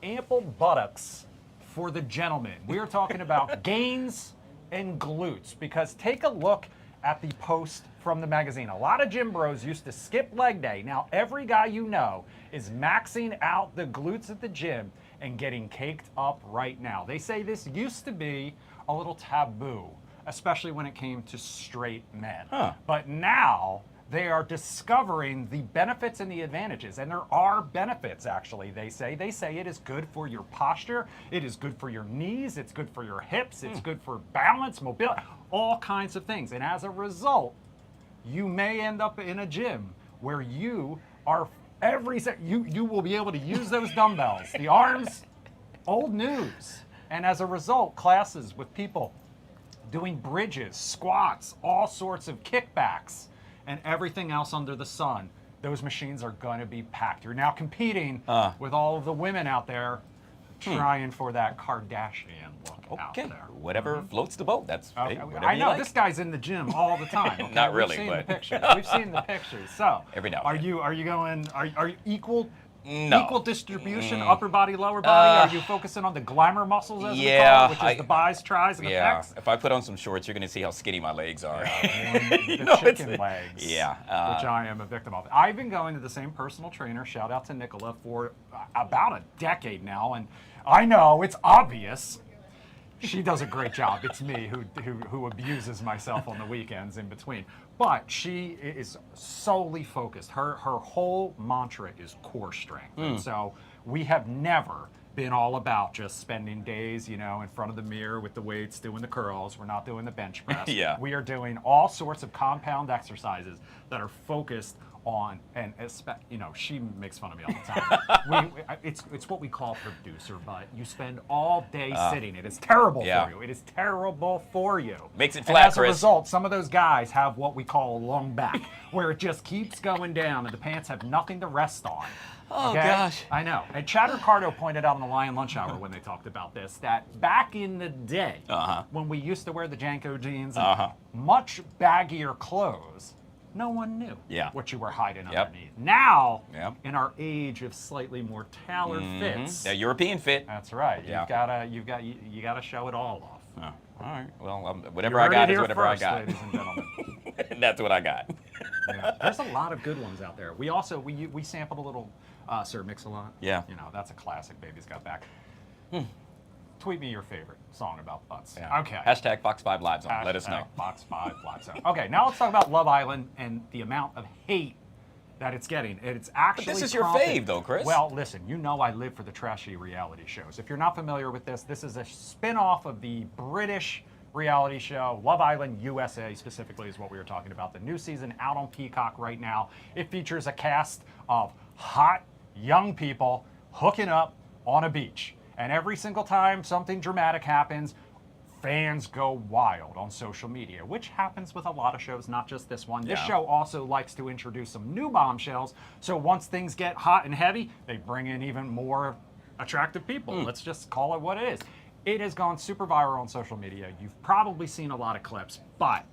ample buttocks for the gentleman. We are talking about gains and glutes, because take a look at the post from the magazine. A lot of gym bros used to skip leg day. Now, every guy you know is maxing out the glutes at the gym and getting caked up right now. They say this used to be a little taboo, especially when it came to straight men. But now they are discovering the benefits and the advantages, and there are benefits, actually, they say. They say it is good for your posture, it is good for your knees, it's good for your hips, it's good for balance, mobility, all kinds of things. And as a result, you may end up in a gym where you are you will be able to use those dumbbells, the arms, old news. And as a result, classes with people doing bridges, squats, all sorts of kickbacks, and everything else under the sun, those machines are going to be packed. You're now competing with all of the women out there trying for that Kardashian look out there. Whatever floats the boat. That's whatever I know, you like. this guy's in the gym all the time. Okay? Not really, We've seen but the pictures. We've seen the pictures. So, every now are and you going? Are you equal? No. Equal distribution, upper body, lower body? Are you focusing on the glamour muscles, as we call it, which is the bis, tris, and the pecs? If I put on some shorts, you're going to see how skinny my legs are. The chicken legs, which I am a victim of. I've been going to the same personal trainer, shout out to Nicola, for about a decade now, and I know it's obvious. She does a great job. It's me who abuses myself on the weekends in between. But she is solely focused. Her whole mantra is core strength. And so we have never been all about just spending days, in front of the mirror with the weights, doing the curls. We're not doing the bench press. We are doing all sorts of compound exercises that are focused on, and she makes fun of me all the time. It's what we call producer butt. You spend all day sitting. It is terrible for you. It is terrible for you. Makes it And flat, as a result, some of those guys have what we call a long back, where it just keeps going down and the pants have nothing to rest on. Oh, gosh. I know. And Chad Ricardo pointed out in the Lion Lunch Hour when they talked about this, that back in the day, when we used to wear the Janko jeans and much baggier clothes, no one knew what you were hiding underneath. Now, in our age of slightly more tailored fits, the European fit. That's right. You gotta show it all off. All right. Well, whatever I got is whatever I got. Ladies and gentlemen. That's what I got. There's a lot of good ones out there. We also we sampled a little Sir Mix-a-Lot. Yeah. That's a classic. Baby's Got Back. Tweet me your favorite song about butts. Okay. Hashtag Fox 5 Live Zone. Let us know. Fox 5 Live Zone. Okay, now let's talk about Love Island and the amount of hate that it's getting. It's actually But this is your fave, though, Chris. Well, listen, I live for the trashy reality shows. If you're not familiar with this is a spin-off of the British reality show. Love Island USA specifically is what we were talking about. The new season out on Peacock right now. It features a cast of hot young people hooking up on a beach. And every single time something dramatic happens, fans go wild on social media, which happens with a lot of shows, not just this one. This show also likes to introduce some new bombshells. So once things get hot and heavy, they bring in even more attractive people. Let's just call it what it is. It has gone super viral on social media. You've probably seen a lot of clips, but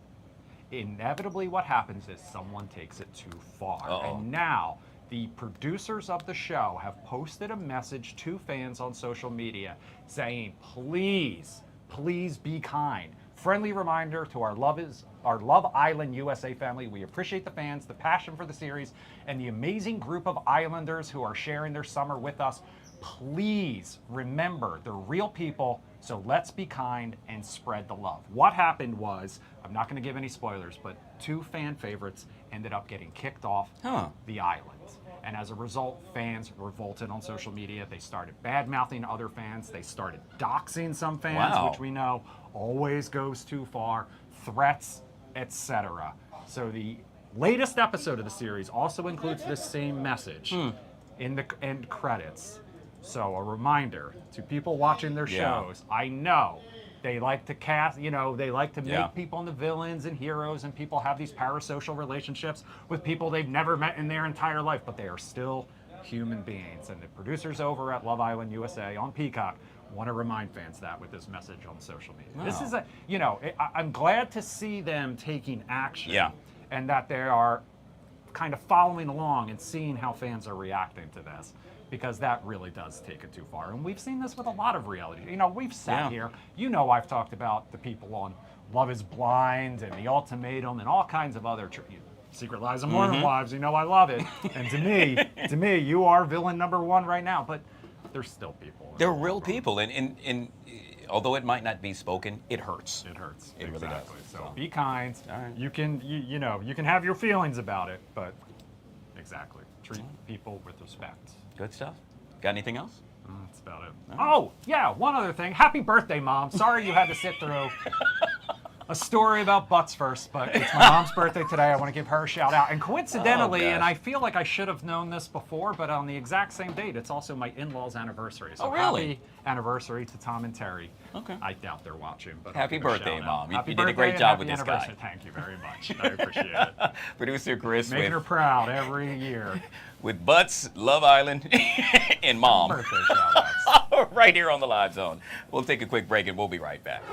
inevitably what happens is someone takes it too far. And now the producers of the show have posted a message to fans on social media saying, please be kind. Friendly reminder to our Love Island USA family. We appreciate the fans, the passion for the series, and the amazing group of Islanders who are sharing their summer with us. Please remember, they're real people, so let's be kind and spread the love. What happened was, I'm not going to give any spoilers, but 2 fan favorites ended up getting kicked off the island. And as a result, fans revolted on social media. They started bad-mouthing other fans. They started doxing some fans, Wow. which we know always goes too far, threats, etc. So the latest episode of the series also includes this same message in the end credits. So a reminder to people watching their shows, I know they like to cast, they like to make people into villains and heroes, and people have these parasocial relationships with people they've never met in their entire life, but they are still human beings. And the producers over at Love Island USA on Peacock want to remind fans that with this message on social media. Wow. This is I'm glad to see them taking action. Yeah. And that they are kind of following along and seeing how fans are reacting to this, because that really does take it too far. And we've seen this with a lot of reality. We've sat here, I've talked about the people on Love is Blind and The Ultimatum and all kinds of other Secret Lives of Mormon Wives. I love it. And to me, you are villain number one right now, but there's still people. They're real people, and although it might not be spoken, it hurts. It hurts. It really does. So be kind. All right. You can you can have your feelings about it, but treat people with respect. Good stuff. Got anything else? That's about it. Oh, yeah, one other thing. Happy birthday, Mom. Sorry you had to sit through a story about butts first, but it's my mom's birthday today. I want to give her a shout out. And coincidentally, and I feel like I should have known this before, but on the exact same date, it's also my in-laws' anniversary. So really? Happy anniversary to Tom and Terry. Okay. I doubt they're watching, but Happy birthday, Mom. Happy You did a birthday great and job happy with this anniversary. guy. Thank you very much. I appreciate it. Producer Chris Making her proud every year. with Butts, Love Island, and Mom. Birthday shout-outs. Right here on the Live Zone. We'll take a quick break and we'll be right back.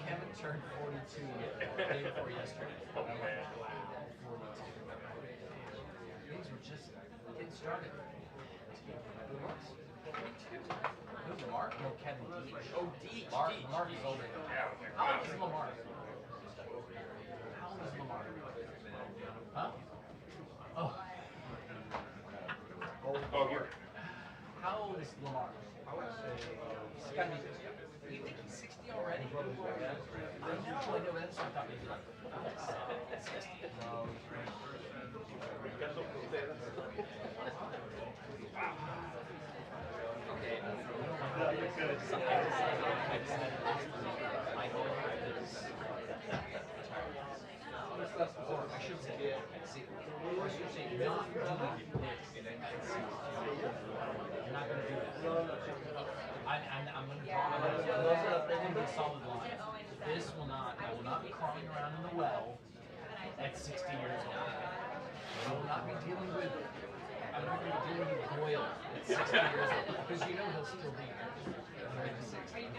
Kevin turned 42 the day before yesterday. Things were just getting started. Who's Lamar? No, Kevin D. Oh, D. Lamar is older. How old is Lamar? How old is Lamar? Huh? Oh. Oh, you're. How old is Lamar? I would say he's got to be. You think he's 60 already? I know that's what I thought maybe like 60. No. I should say, see, or should say, not doing this. You're not going to do that. I'm going to draw a solid line. This will not, I will not be crawling around in the well at 60 years old. I will not be dealing with, I'm not going to be dealing with Boyle at 60 years old, because he'll still be here at 60.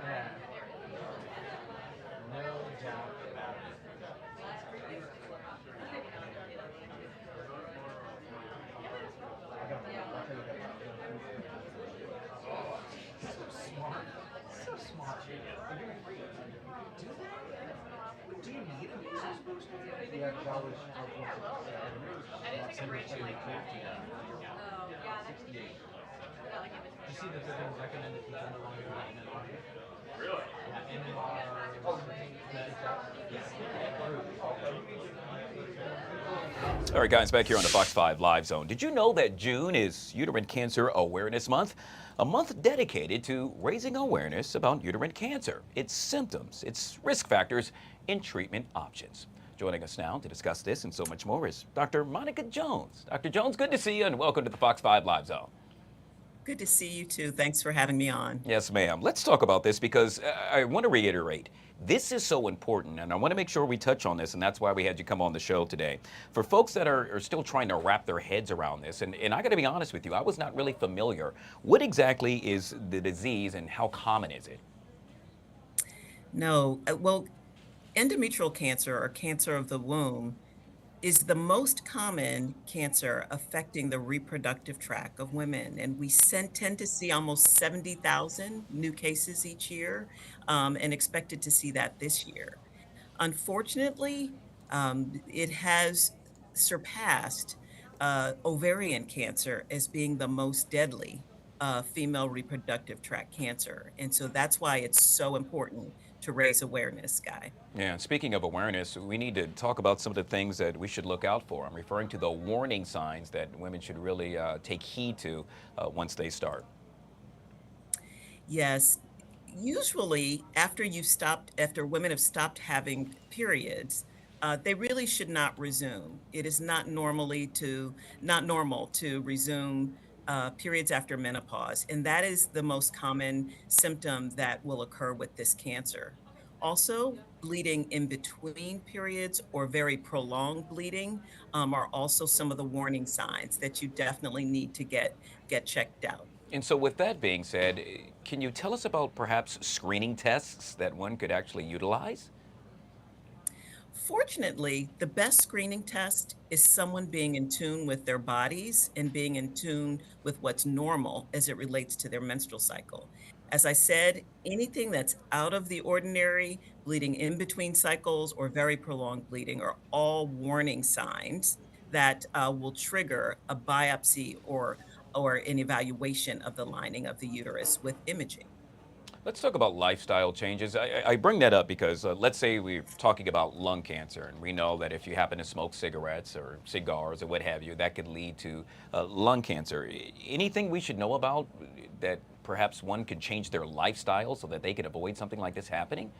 Yeah. No doubt about it. So smart. Do you need them? You're supposed to. Yeah, college. I didn't think it 68. You see that they're going to recommend it for gender longer than MNR? Really? Yeah, All right, guys, back here on the Fox 5 Live Zone. Did you know that June is Uterine Cancer Awareness Month? A month dedicated to raising awareness about uterine cancer, its symptoms, its risk factors, and treatment options. Joining us now to discuss this and so much more is Dr. Monica Jones. Dr. Jones, good to see you and welcome to the Fox 5 Live Zone. Good to see you too. Thanks for having me on. Yes, ma'am. Let's talk about this because I want to reiterate, this is so important, and I want to make sure we touch on this, and that's why we had you come on the show today. For folks that are still trying to wrap their heads around this, and I got to be honest with you, I was not really familiar. What exactly is the disease and how common is it? No, well, endometrial cancer or cancer of the womb is the most common cancer affecting the reproductive tract of women. And we tend to see almost 70,000 new cases each year and expected to see that this year. Unfortunately, It has surpassed ovarian cancer as being the most deadly female reproductive tract cancer. And so that's why it's so important to raise awareness, Guy. Yeah, and speaking of awareness, we need to talk about some of the things that we should look out for. I'm referring to the warning signs that women should really take heed to once they start. Yes. Usually, after women have stopped having periods, they really should not resume. It is not normal to resume periods after menopause, and that is the most common symptom that will occur with this cancer. Also, bleeding in between periods or very prolonged bleeding are also some of the warning signs that you definitely need to get checked out. And so with that being said, can you tell us about perhaps screening tests that one could actually utilize? Fortunately, the best screening test is someone being in tune with their bodies and being in tune with what's normal as it relates to their menstrual cycle. As I said, anything that's out of the ordinary, bleeding in between cycles, or very prolonged bleeding are all warning signs that will trigger a biopsy or an evaluation of the lining of the uterus with imaging. Let's talk about lifestyle changes. I bring that up because let's say we're talking about lung cancer, and we know that if you happen to smoke cigarettes or cigars or what have you, that could lead to lung cancer. Anything we should know about that perhaps one could change their lifestyle so that they could avoid something like this happening?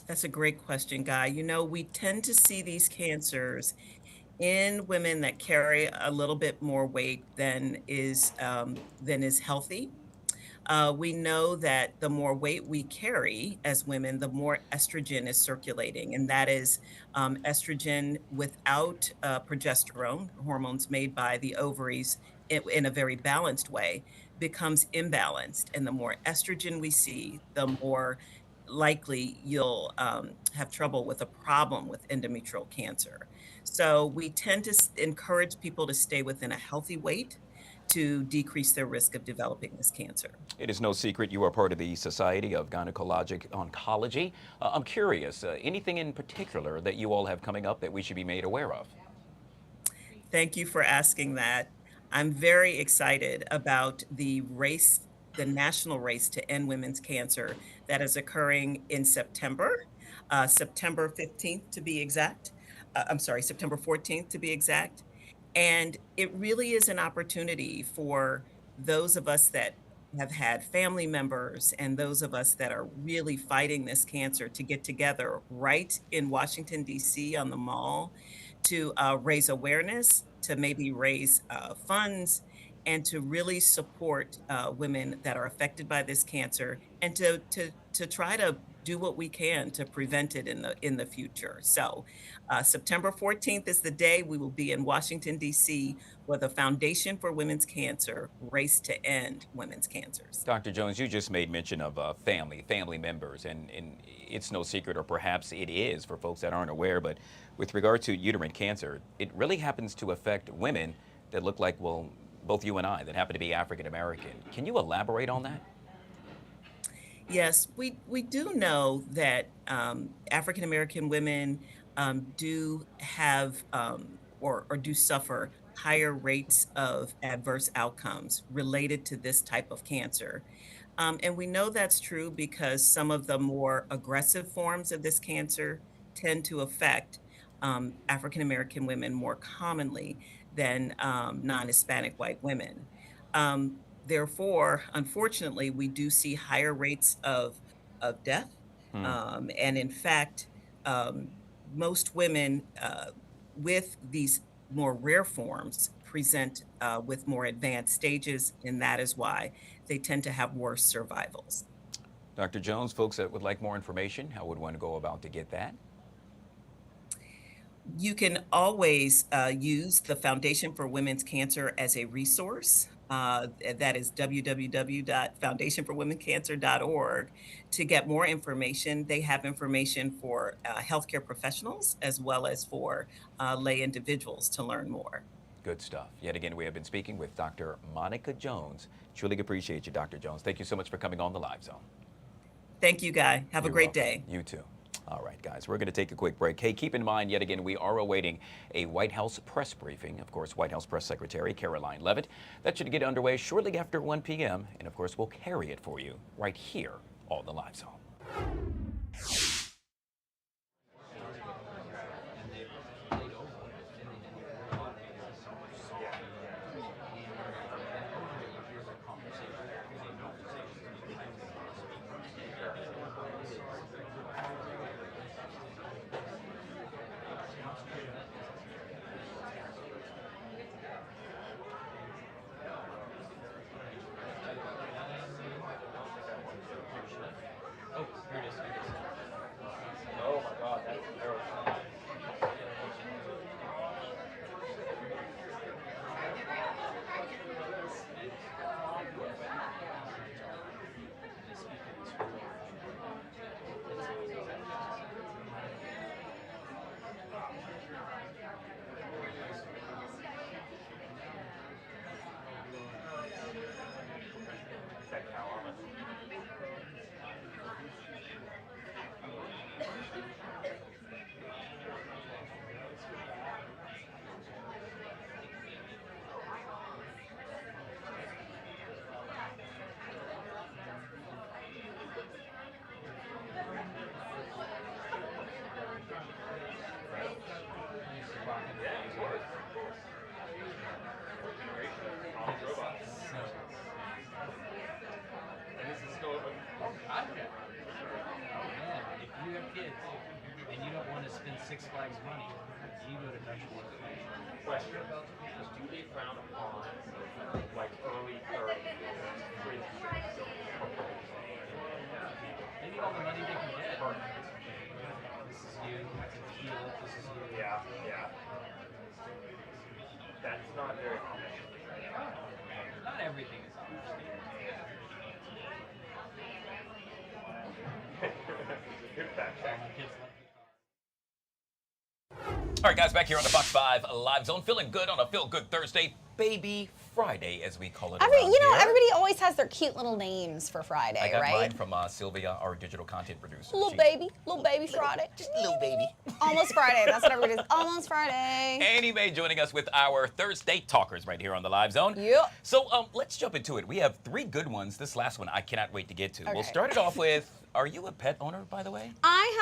That's a great question, Guy. You know, we tend to see these cancers in women that carry a little bit more weight than is healthy. We know that the more weight we carry as women, the more estrogen is circulating, and that is estrogen without progesterone, hormones made by the ovaries in a very balanced way, becomes imbalanced. And the more estrogen we see, the more likely you'll have trouble with a problem with endometrial cancer. So we tend to encourage people to stay within a healthy weight to decrease their risk of developing this cancer. It is no secret you are part of the Society of Gynecologic Oncology. I'm curious, anything in particular that you all have coming up that we should be made aware of? Thank you for asking that. I'm very excited about the national race to end women's cancer that is occurring in September, September 15th to be exact. September 14th to be exact. And it really is an opportunity for those of us that have had family members and those of us that are really fighting this cancer to get together right in Washington, D.C. on the Mall to raise awareness, to maybe raise funds, and to really support women that are affected by this cancer, and to try to do what we can to prevent it in the future. So September 14th is the day we will be in Washington, D.C. with the Foundation for Women's Cancer Race to End Women's Cancers. Dr. Jones, you just made mention of family members, and it's no secret, or perhaps it is for folks that aren't aware, but with regard to uterine cancer, it really happens to affect women that look like, well, both you and I, that happen to be African American. Can you elaborate on that? Yes, we do know that African American women do have or do suffer higher rates of adverse outcomes related to this type of cancer. And we know that's true because some of the more aggressive forms of this cancer tend to affect African American women more commonly than non-Hispanic white women. Therefore, unfortunately, we do see higher rates of death. And in fact, most women with these more rare forms present with more advanced stages, and that is why they tend to have worse survivals. Dr. Jones, folks that would like more information, how would one go about to get that? You can always use the Foundation for Women's Cancer as a resource. That is www.foundationforwomencancer.org to get more information. They have information for healthcare professionals as well as for lay individuals to learn more. Good stuff. Yet again, we have been speaking with Dr. Monica Jones. Truly appreciate you, Dr. Jones. Thank you so much for coming on the Live Zone. Thank you, Guy. Have a great day. You too. All right, guys, we're going to take a quick break. Hey, keep in mind, yet again, we are awaiting a White House press briefing. Of course, White House Press Secretary Caroline Leavitt. That should get underway shortly after 1 p.m. And, of course, we'll carry it for you right here on the Live Zone. Oh my God, that's terrible. Six Flags money, you go to Dutch World. Question: do they frown upon like early 30s? They need all the money they can get. This is you. I can feel it. This is you. Yeah, yeah. That's not very common. Not everything is understandable. Good fact check. All right, guys, back here on the Fox 5 Live Zone. Feeling good on a Feel Good Thursday, Baby Friday, as we call it. Everybody always has their cute little names for Friday, I got right? mine from Sylvia, our digital content producer. Little baby Friday. Just little baby. Almost Friday. That's what everybody's. Almost Friday. Annie Mae joining us with our Thursday Talkers right here on the Live Zone. Yep. So let's jump into it. We have 3 good ones. This last one I cannot wait to get to. Okay. We'll start it off with, are you a pet owner, by the way?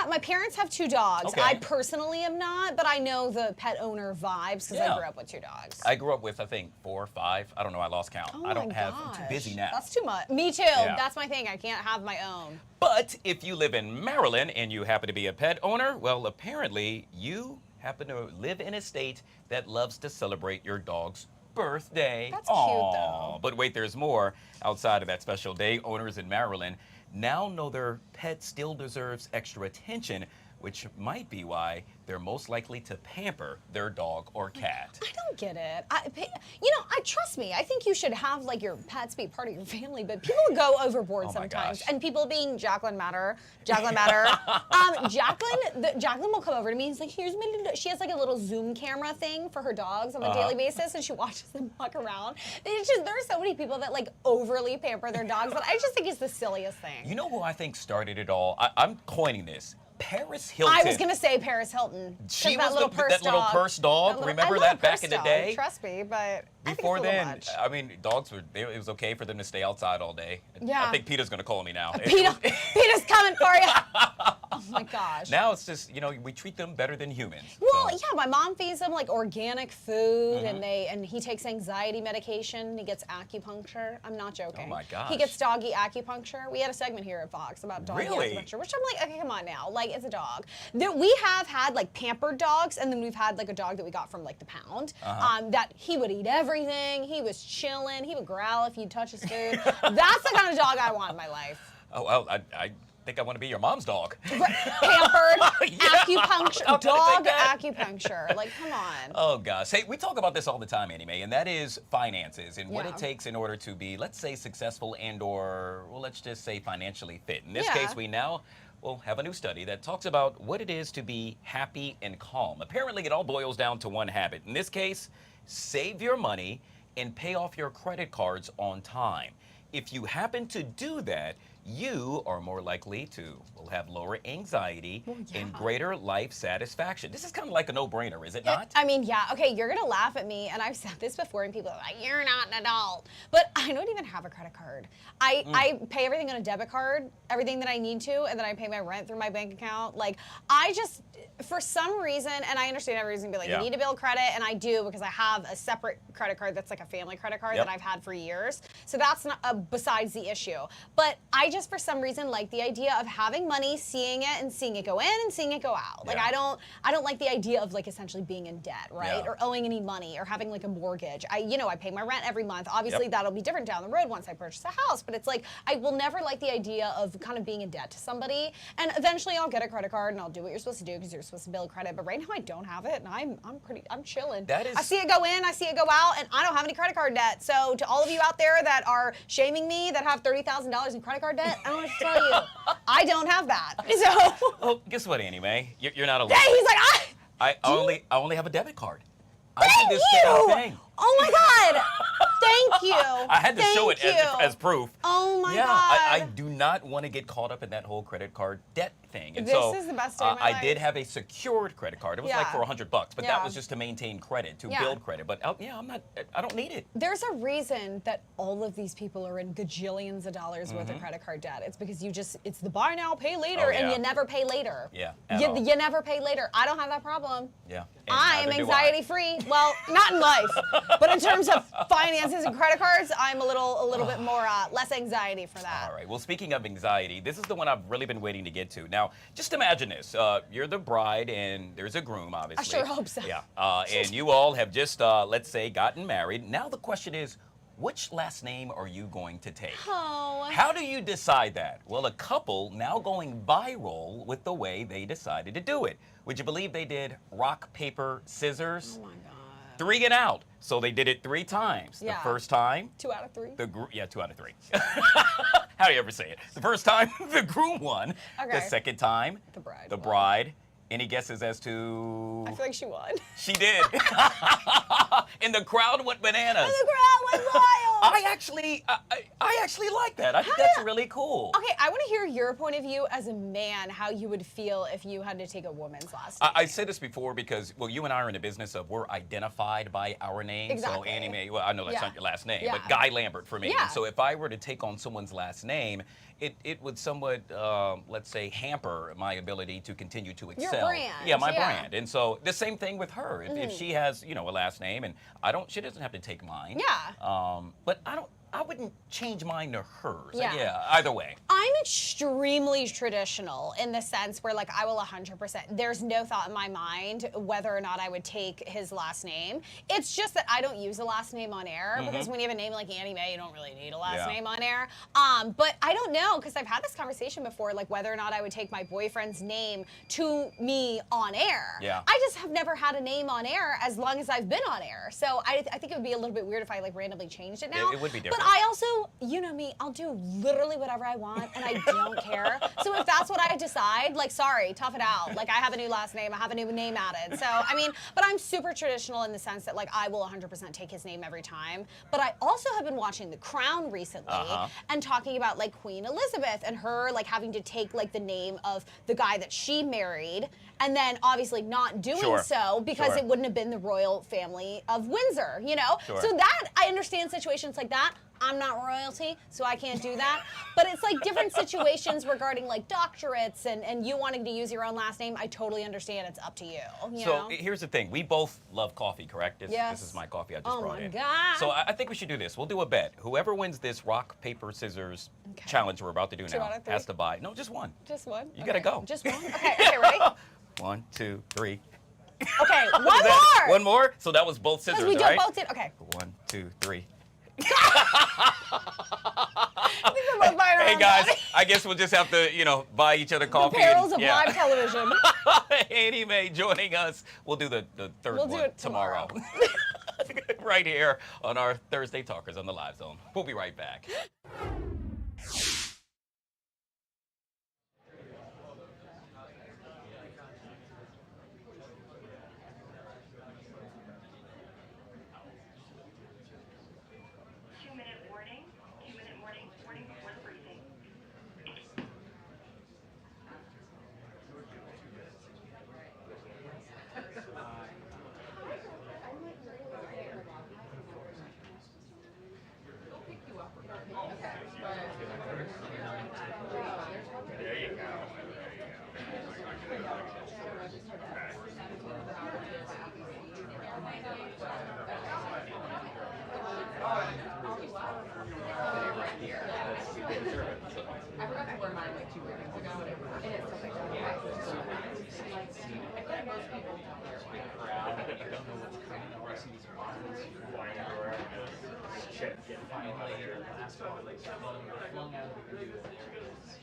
My parents have 2 dogs. Okay. I personally am not, but I know the pet owner vibes because I grew up with 2 dogs. I grew up with, I think, 4 or 5. I don't know. I lost count. Oh I don't my have. I'm too gosh. busy now. That's too much. Me too. Yeah. That's my thing. I can't have my own. But if you live in Maryland and you happen to be a pet owner, well, apparently you happen to live in a state that loves to celebrate your dog's birthday. That's cute, though. But wait, there's more. Outside of that special day, owners in Maryland now know their pet still deserves extra attention, which might be why they're most likely to pamper their dog or cat. I don't get it. Trust me. I think you should have like your pets be part of your family, but people go overboard sometimes. gosh. And people being Jacqueline Jacqueline will come over to me and say, "Here's my little." She has like a little Zoom camera thing for her dogs on a daily basis, and she watches them walk around. It's just there are so many people that like overly pamper their dogs that I just think it's the silliest thing. You know who I think started it all? I'm coining this. Paris Hilton. I was gonna say Paris Hilton. She that was little purse little dog. purse dog. I Remember love that a back purse in the dog, day? Trust me, but Before I think it's a little then, much. I mean, dogs it was okay for them to stay outside all day. Yeah. I think Peter's gonna call me now. Peter's coming for you. Oh my gosh. Now it's just, we treat them better than humans. Well, So- yeah, my mom feeds him like organic food, and he takes anxiety medication. He gets acupuncture. I'm not joking. Oh my gosh. He gets doggy acupuncture. We had a segment here at Fox about doggy Really? acupuncture, which I'm like, okay, come on now, like it's a dog. We have had like pampered dogs, and then we've had like a dog that we got from like the pound. That he would eat everything. He was chilling. He would growl if you'd touch his food. That's the kind of dog I want in my life. Oh, well, I think I want to be your mom's dog. Pampered, acupuncture, How could I dog think that? acupuncture. Like, come on. Oh, gosh. Hey, we talk about this all the time, Annie Mae, and that is finances and what Yeah. it takes in order to be, let's say, successful well, let's just say financially fit. In this Yeah. case, we now will have a new study that talks about what it is to be happy and calm. Apparently, it all boils down to one habit. In this case, save your money and pay off your credit cards on time. If you happen to do that, you are more likely to will have lower anxiety and greater life satisfaction. This is kind of like a no-brainer, is it not? I mean, yeah. Okay, you're gonna laugh at me, and I've said this before, and people are like, "You're not an adult," but I don't even have a credit card. I pay everything on a debit card, everything that I need to, and then I pay my rent through my bank account. Like, I just, for some reason, and I understand every reason, be like, you need to build credit, and I do because I have a separate credit card that's like a family credit card that I've had for years. So that's not besides the issue. But I just, for some reason, like the idea of having money, seeing it, and seeing it go in and seeing it go out. Like I don't like the idea of like essentially being in debt, right? Or owing any money or having like a mortgage. I pay my rent every month. Obviously that'll be different down the road once I purchase a house, but it's like I will never like the idea of kind of being in debt to somebody. And eventually I'll get a credit card and I'll do what you're supposed to do because you're supposed to build credit. But right now I don't have it, and I'm chilling. That is, I see it go in, I see it go out, and I don't have any credit card debt. So to all of you out there that are shaming me that have $30,000 in credit card debt, I don't want to tell you, I don't have that. So. Well, guess what, Annie Mae? You're not alone. Hey, he's like, I only have a debit card. Thank I do this you. same thing. Oh my God! Thank you. I had to show it as proof. Oh my God. God! I do not want to get caught up in that whole credit card debt thing. And this so, is the best day of my I life. did have a secured credit card. It was like for $100, but that was just to maintain credit, to build credit. But I don't need it. There's a reason that all of these people are in gajillions of dollars worth of credit card debt. It's because it's the buy now, pay later, and you never pay later. Yeah. You never pay later. I don't have that problem. Yeah. I am anxiety free. Well, not in life, but in terms of finances and credit cards, I'm a little bit more less anxiety for that. All right. Well, speaking of anxiety, this is the one I've really been waiting to get to. Now, just imagine this: you're the bride, and there's a groom, obviously. I sure hope so. Yeah. And you all have just, let's say, gotten married. Now the question is, which last name are you going to take? Oh. How do you decide that? Well, a couple now going viral with the way they decided to do it. Would you believe they did rock, paper, scissors? Oh my God. 3 and out. So they did it 3 times. Yeah. The first time. 2 out of 3. 2 out of 3. How do you ever say it? The first time, the groom won. Okay. The second time, the bride. Any guesses as to? I feel like she won. She did. And the crowd went bananas. And the crowd went wild. I actually like that. I think that's really cool. Okay, I want to hear your point of view as a man, how you would feel if you had to take a woman's last name. I said this before because, well, you and I are in the business of we're identified by our name. Exactly. So Annie Mae, well, I know that's not your last name, Yeah. but Guy Lambert for me. Yeah. And so if I were to take on someone's last name, it would somewhat, let's say, hamper my ability to continue to excel. Your brand. Yeah, my brand. And so the same thing with her. If she has, a last name, and she doesn't have to take mine. Yeah. But I wouldn't change mine to hers. Yeah. Either way. I'm extremely traditional in the sense where, like, I will 100%. There's no thought in my mind whether or not I would take his last name. It's just that I don't use a last name on air because when you have a name like Annie Mae, you don't really need a last name on air. But I don't know because I've had this conversation before, like whether or not I would take my boyfriend's name to me on air. Yeah. I just have never had a name on air as long as I've been on air. So I think it would be a little bit weird if I like randomly changed it now. It would be different. But I also, you know me, I'll do literally whatever I want and I don't care. So if that's what I decide, like, sorry, tough it out. Like, I have a new last name, I have a new name added. So, I mean, but I'm super traditional in the sense that, like, I will 100% take his name every time. But I also have been watching The Crown recently and talking about, like, Queen Elizabeth and her, like, having to take, like, the name of the guy that she married and then obviously not doing so because it wouldn't have been the royal family of Windsor, you know? So that, I understand situations like that. I'm not royalty, so I can't do that. But it's like different situations regarding like doctorates and you wanting to use your own last name. I totally understand. It's up to you. You know? Here's the thing. We both love coffee, correct? Yes. This is my coffee I just brought in. Oh my God. So I think we should do this. We'll do a bet. Whoever wins this rock, paper, scissors challenge we're about to do 2 now out of 3. has to buy. No, just one. Just one? You gotta go. Just one? Okay, ready? 1, 2, 3. Okay, one more! One more? So that was both scissors, Because we right? both did. Okay. 1, 2, 3. I think we're both buying our Hey own guys, coffee. I guess we'll just have to, buy each other coffee. The perils of yeah. live television. Annie Mae joining us. We'll do the third one We'll do it tomorrow. Right here on our Thursday Talkers on the Live Zone. We'll be right back. Finally, the last one flung out of the blue, and there it is.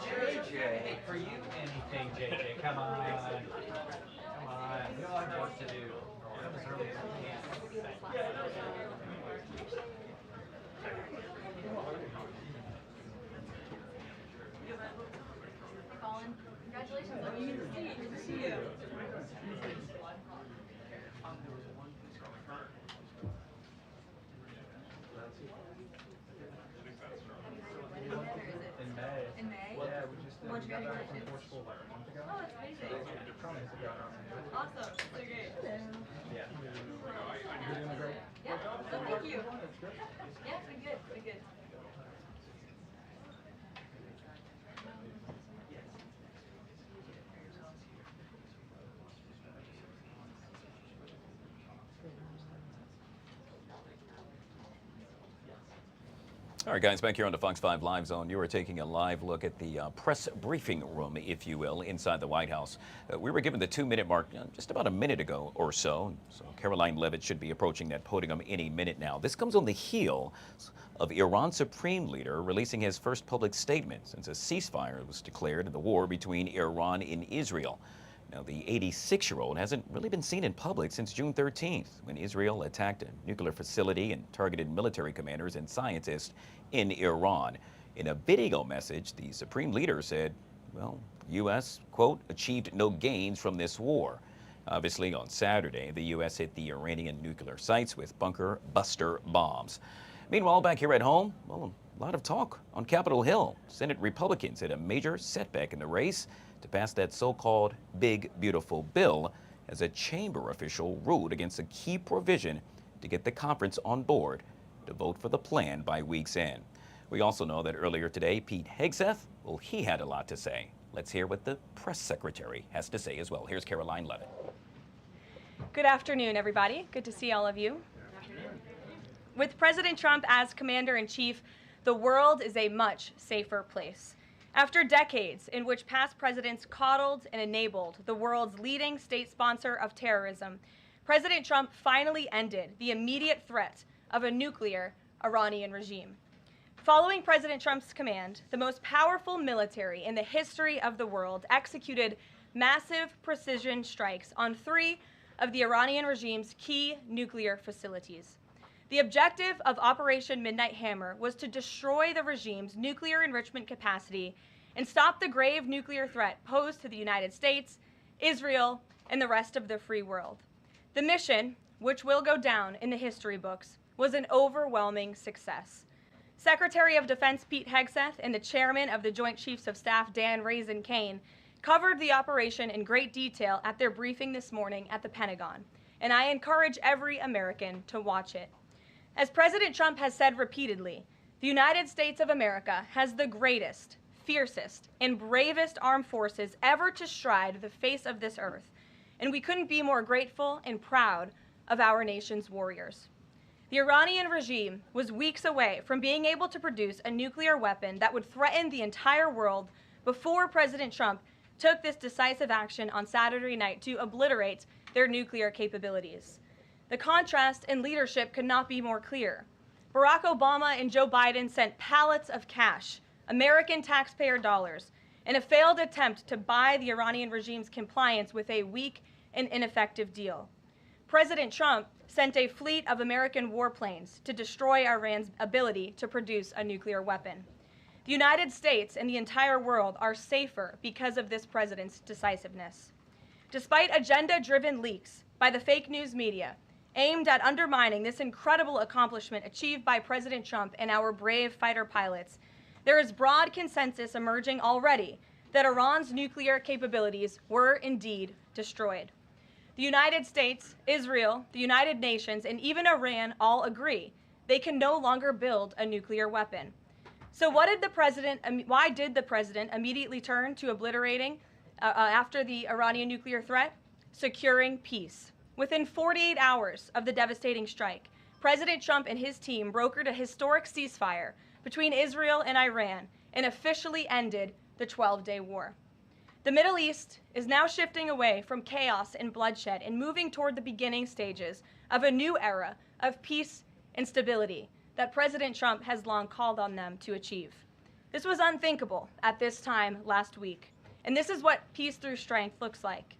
JJ. Hey, for you, anything, JJ. Come on. Come on. We all have work to do. Come as early as we can. Colin, congratulations on you. Good to see you. In May? Yeah, we just got back from Portugal like a month ago. Oh, that's amazing. Awesome. So great. Yeah. You're doing great. Yeah. So thank you. Yeah, it's been good. It's been good. All right, guys, back here on the Fox 5 Live Zone, you are taking a live look at the press briefing room, if you will, inside the White House. We were given the 2-minute mark just about a minute ago or so. So Caroline Leavitt should be approaching that podium any minute now. This comes on the heels of Iran's Supreme Leader releasing his first public statement since a ceasefire was declared in the war between Iran and Israel. Now, the 86-year-old hasn't really been seen in public since June 13th, when Israel attacked a nuclear facility and targeted military commanders and scientists in Iran. In a video message, the Supreme Leader said, well, U.S., quote, achieved no gains from this war. Obviously, on Saturday, the U.S. hit the Iranian nuclear sites with bunker buster bombs. Meanwhile, back here at home, well, a lot of talk on Capitol Hill. Senate Republicans had a major setback in the race to pass that so-called big, beautiful bill as a chamber official ruled against a key provision to get the conference on board to vote for the plan by week's end. We also know that earlier today, Pete Hegseth, well, he had a lot to say. Let's hear what the press secretary has to say as well. Here's Caroline Leavitt. Good afternoon, everybody. Good to see all of you. With President Trump as commander-in-chief, the world is a much safer place. After decades in which past presidents coddled and enabled the world's leading state sponsor of terrorism, President Trump finally ended the immediate threat of a nuclear Iranian regime. Following President Trump's command, the most powerful military in the history of the world executed massive precision strikes on 3 of the Iranian regime's key nuclear facilities. The objective of Operation Midnight Hammer was to destroy the regime's nuclear enrichment capacity and stop the grave nuclear threat posed to the United States, Israel, and the rest of the free world. The mission, which will go down in the history books, was an overwhelming success. Secretary of Defense Pete Hegseth and the chairman of the Joint Chiefs of Staff Dan Raisin Kane covered the operation in great detail at their briefing this morning at the Pentagon, and I encourage every American to watch it. As President Trump has said repeatedly, the United States of America has the greatest, fiercest, and bravest armed forces ever to stride the face of this earth, and we couldn't be more grateful and proud of our nation's warriors. The Iranian regime was weeks away from being able to produce a nuclear weapon that would threaten the entire world before President Trump took this decisive action on Saturday night to obliterate their nuclear capabilities. The contrast in leadership could not be more clear. Barack Obama and Joe Biden sent pallets of cash, American taxpayer dollars, in a failed attempt to buy the Iranian regime's compliance with a weak and ineffective deal. President Trump sent a fleet of American warplanes to destroy Iran's ability to produce a nuclear weapon. The United States and the entire world are safer because of this president's decisiveness. Despite agenda-driven leaks by the fake news media aimed at undermining this incredible accomplishment achieved by President Trump and our brave fighter pilots, there is broad consensus emerging already that Iran's nuclear capabilities were indeed destroyed. The United States, Israel, the United Nations, and even Iran all agree they can no longer build a nuclear weapon. So why did the president immediately turn to obliterating after the Iranian nuclear threat? Securing peace. Within 48 hours of the devastating strike, President Trump and his team brokered a historic ceasefire between Israel and Iran and officially ended the 12-day war. The Middle East is now shifting away from chaos and bloodshed and moving toward the beginning stages of a new era of peace and stability that President Trump has long called on them to achieve. This was unthinkable at this time last week, and this is what peace through strength looks like.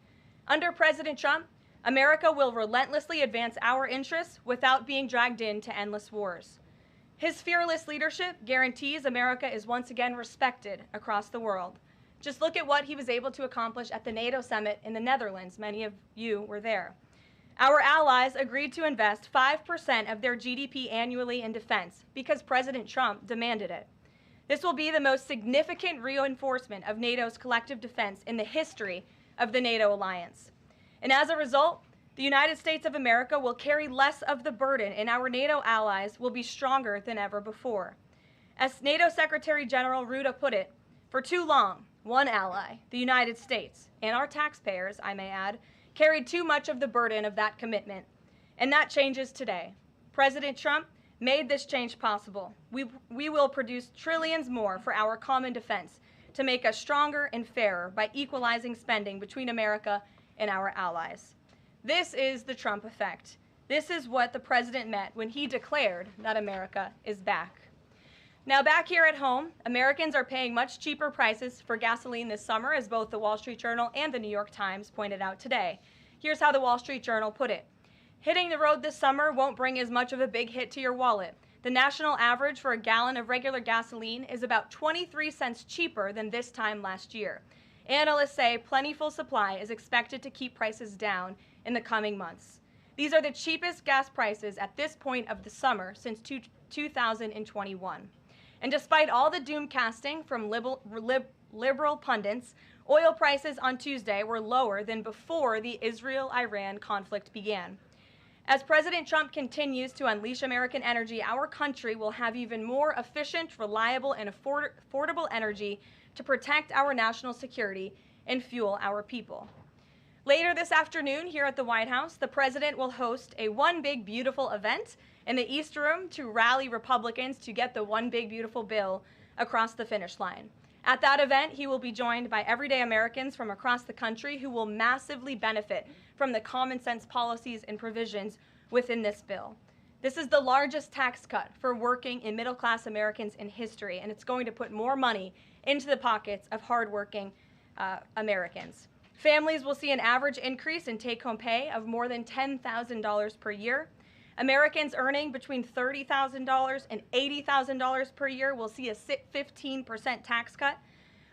Under President Trump, America will relentlessly advance our interests without being dragged into endless wars. His fearless leadership guarantees America is once again respected across the world. Just look at what he was able to accomplish at the NATO summit in the Netherlands. Many of you were there. Our allies agreed to invest 5% of their GDP annually in defense because President Trump demanded it. This will be the most significant reinforcement of NATO's collective defense in the history of the NATO alliance. And as a result, the United States of America will carry less of the burden, and our NATO allies will be stronger than ever before. As NATO Secretary General Rutte put it, for too long, one ally, the United States, and our taxpayers, I may add, carried too much of the burden of that commitment. And that changes today. President Trump made this change possible. We will produce trillions more for our common defense to make us stronger and fairer by equalizing spending between America and our allies. This is the Trump effect. This is what the president meant when he declared that America is back. Now, back here at home, Americans are paying much cheaper prices for gasoline this summer, as both the Wall Street Journal and the New York Times pointed out today. Here's how the Wall Street Journal put it. Hitting the road this summer won't bring as much of a big hit to your wallet. The national average for a gallon of regular gasoline is about 23 cents cheaper than this time last year. Analysts say plentiful supply is expected to keep prices down in the coming months. These are the cheapest gas prices at this point of the summer since 2021. And despite all the doom casting from liberal pundits, oil prices on Tuesday were lower than before the Israel-Iran conflict began. As President Trump continues to unleash American energy, our country will have even more efficient, reliable, and affordable energy to protect our national security and fuel our people. Later this afternoon here at the White House, the president will host a One Big Beautiful event in the East Room to rally Republicans to get the One Big Beautiful bill across the finish line. At that event, he will be joined by everyday Americans from across the country who will massively benefit from the common sense policies and provisions within this bill. This is the largest tax cut for working and middle-class Americans in history, and it's going to put more money into the pockets of hardworking Americans. Families will see an average increase in take-home pay of more than $10,000 per year. Americans earning between $30,000 and $80,000 per year will see a 15% tax cut.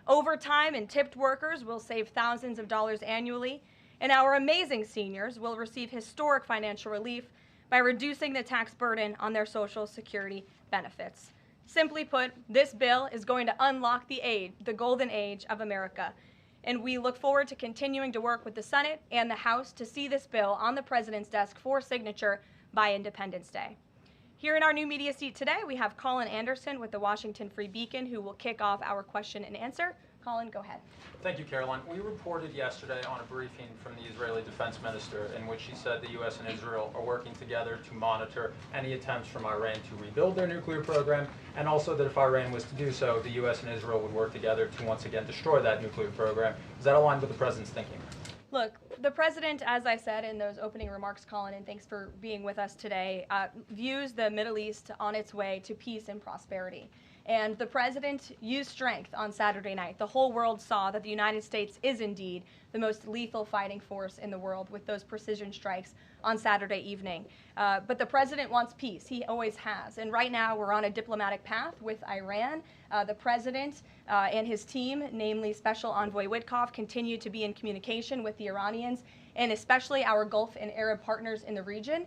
Overtime and tipped workers will save thousands of dollars annually. And our amazing seniors will receive historic financial relief by reducing the tax burden on their Social Security benefits. Simply put, this bill is going to unlock the golden age of America. And we look forward to continuing to work with the Senate and the House to see this bill on the president's desk for signature by Independence Day. Here in our new media seat today, we have Colin Anderson with the Washington Free Beacon, who will kick off our question and answer. Colin, go ahead. Thank you, Caroline. We reported yesterday on a briefing from the Israeli defense minister in which she said the U.S. and Israel are working together to monitor any attempts from Iran to rebuild their nuclear program, and also that if Iran was to do so, the U.S. and Israel would work together to once again destroy that nuclear program. Is that aligned with the president's thinking? Look, the president, as I said in those opening remarks, Colin, and thanks for being with us today, views the Middle East on its way to peace and prosperity. And the president used strength on Saturday night. The whole world saw that the United States is indeed the most lethal fighting force in the world with those precision strikes on Saturday evening. But the president wants peace. He always has. And right now we're on a diplomatic path with Iran. The president and his team, namely Special Envoy Witkoff, continue to be in communication with the Iranians and especially our Gulf and Arab partners in the region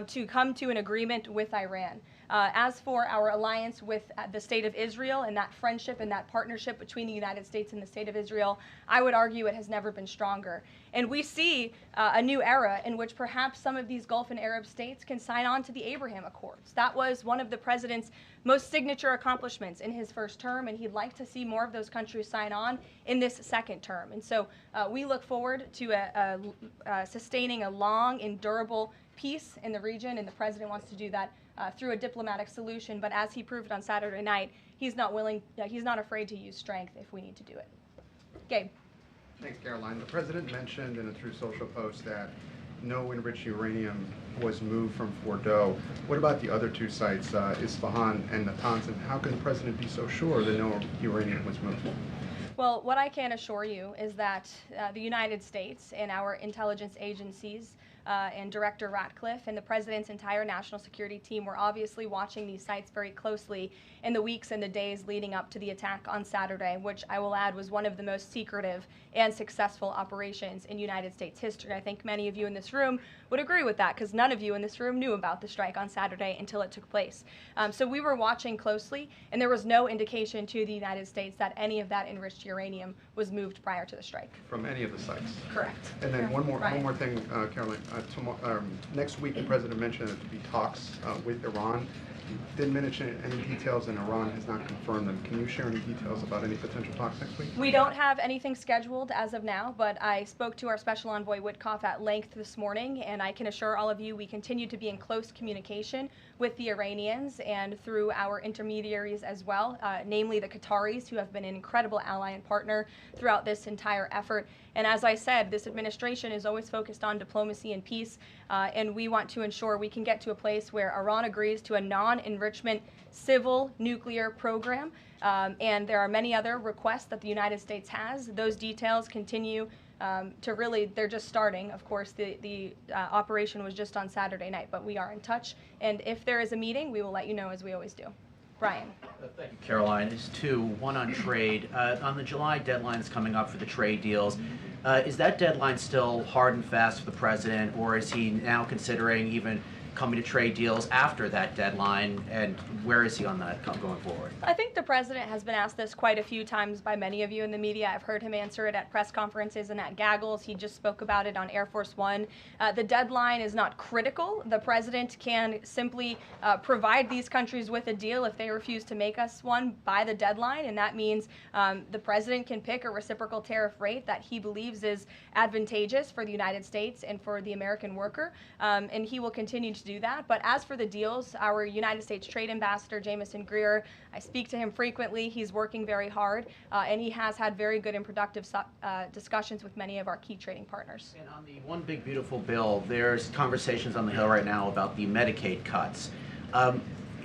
to come to an agreement with Iran. As for our alliance with the State of Israel and that friendship and that partnership between the United States and the State of Israel, I would argue it has never been stronger. And we see a new era in which perhaps some of these Gulf and Arab states can sign on to the Abraham Accords. That was one of the president's most signature accomplishments in his first term, and he'd like to see more of those countries sign on in this second term. And so we look forward to sustaining a long and durable peace in the region, and the president wants to do that through a diplomatic solution. But as he proved on Saturday night, he's not afraid to use strength if we need to do it. Gabe. Thanks, Caroline. The president mentioned in a True Social post that no enriched uranium was moved from Fordow. What about the other two sites, Isfahan and Natanz, and how can the president be so sure that no uranium was moved? Well, what I can assure you is that the United States and our intelligence agencies and Director Ratcliffe and the President's entire national security team were obviously watching these sites very closely in the weeks and the days leading up to the attack on Saturday, which I will add was one of the most secretive and successful operations in United States history. I think many of you in this room would agree with that because none of you in this room knew about the strike on Saturday until it took place. So we were watching closely, and there was no indication to the United States that any of that enriched uranium was moved prior to the strike. From any of the sites? Correct. And then one more Ryan. thing, Caroline. Next week, the president mentioned there to be talks with Iran. He didn't mention any details, and Iran has not confirmed them. Can you share any details about any potential talks next week? We don't have anything scheduled as of now, but I spoke to our Special Envoy Witkoff at length this morning, and I can assure all of you we continue to be in close communication with the Iranians and through our intermediaries as well, namely the Qataris, who have been an incredible ally and partner throughout this entire effort. And as I said, this administration is always focused on diplomacy and peace, and we want to ensure we can get to a place where Iran agrees to a non-enrichment civil nuclear program. And there are many other requests that the United States has. Those details continue to really, they're just starting. Of course, the operation was just on Saturday night, but we are in touch. And if there is a meeting, we will let you know, as we always do. Brian. Thank you, Caroline. It's two, one on trade. On the July deadline that's coming up for the trade deals, is that deadline still hard and fast for the president, or is he now considering even coming to trade deals after that deadline, and where is he on that going forward? I think the president has been asked this quite a few times by many of you in the media. I've heard him answer it at press conferences and at gaggles. He just spoke about it on Air Force One. The deadline is not critical. The president can simply provide these countries with a deal if they refuse to make us one by the deadline, and that means the president can pick a reciprocal tariff rate that he believes is advantageous for the United States and for the American worker, and he will continue to do that. But as for the deals, our United States Trade Ambassador, Jamison Greer, I speak to him frequently. He's working very hard, and he has had very good and productive discussions with many of our key trading partners. And on the One Big Beautiful Bill, there's conversations on the Hill right now about the Medicaid cuts.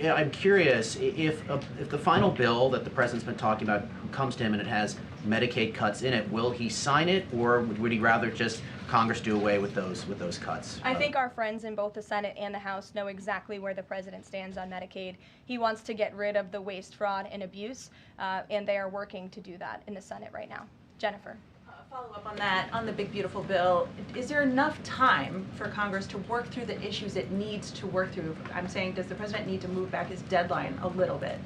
Yeah, I'm curious, if the final bill that the president's been talking about comes to him and it has Medicaid cuts in it, will he sign it, or would he rather just Congress do away with those cuts? I think our friends in both the Senate and the House know exactly where the president stands on Medicaid. He wants to get rid of the waste, fraud, and abuse, and they are working to do that in the Senate right now. Jennifer. Follow up on that, on the big beautiful bill, is there enough time for Congress to work through the issues it needs to work through? I'm saying, does the president need to move back his deadline a little bit?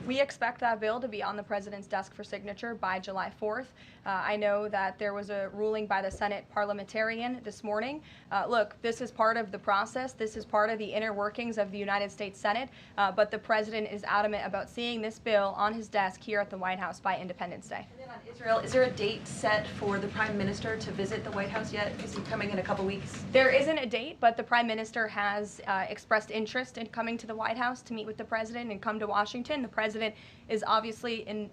We expect that bill to be on the president's desk for signature by July 4th. I know that there was a ruling by the Senate parliamentarian this morning. Look, this is part of the process. This is part of the inner workings of the United States Senate, but the president is adamant about seeing this bill on his desk here at the White House by Independence Day. And then on Israel, is there a date set for the Prime Minister to visit the White House yet? Is he coming in a couple weeks? There isn't a date, but the Prime Minister has expressed interest in coming to the White House to meet with the president and come to Washington. The president is obviously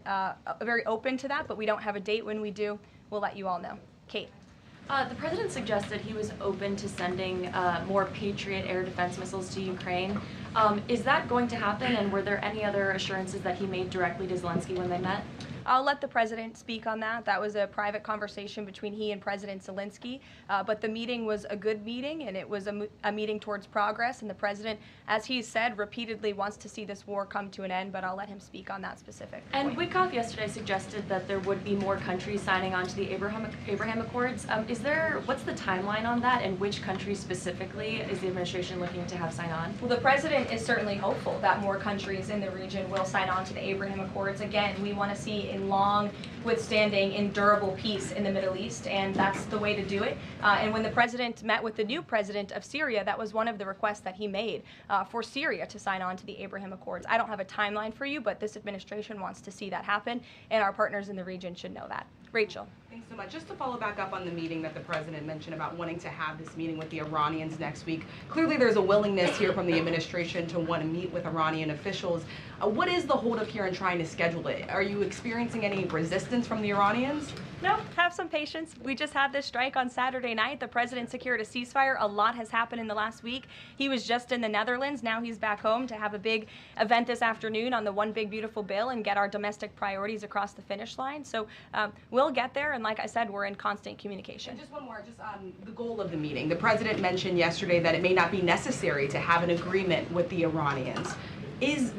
very open to that, but we don't have a date. When we do, we'll let you all know. Kate. The president suggested he was open to sending more Patriot air defense missiles to Ukraine. Is that going to happen, and were there any other assurances that he made directly to Zelensky when they met? I'll let the president speak on that. That was a private conversation between he and President Zelensky, but the meeting was a good meeting, and it was a meeting towards progress, and the president, as he said, repeatedly wants to see this war come to an end, but I'll let him speak on that specific point. And Witkoff yesterday suggested that there would be more countries signing on to the Abraham Accords. What's the timeline on that, and which countries specifically is the administration looking to have sign on? Well, the president is certainly hopeful that more countries in the region will sign on to the Abraham Accords. Again, we want to see a long, withstanding, endurable peace in the Middle East, and that's the way to do it. And when the president met with the new president of Syria, that was one of the requests that he made for Syria to sign on to the Abraham Accords. I don't have a timeline for you, but this administration wants to see that happen, and our partners in the region should know that. Rachel. Thanks so much. Just to follow back up on the meeting that the president mentioned about wanting to have this meeting with the Iranians next week. Clearly there's a willingness here from the administration to want to meet with Iranian officials. What is the holdup here in trying to schedule it? Are you experiencing any resistance from the Iranians? No, have some patience. We just had this strike on Saturday night. The president secured a ceasefire. A lot has happened in the last week. He was just in the Netherlands. Now he's back home to have a big event this afternoon on the One Big Beautiful Bill and get our domestic priorities across the finish line. So we'll get there. And like I said, we're in constant communication. And just one more, the goal of the meeting. The president mentioned yesterday that it may not be necessary to have an agreement with the Iranians.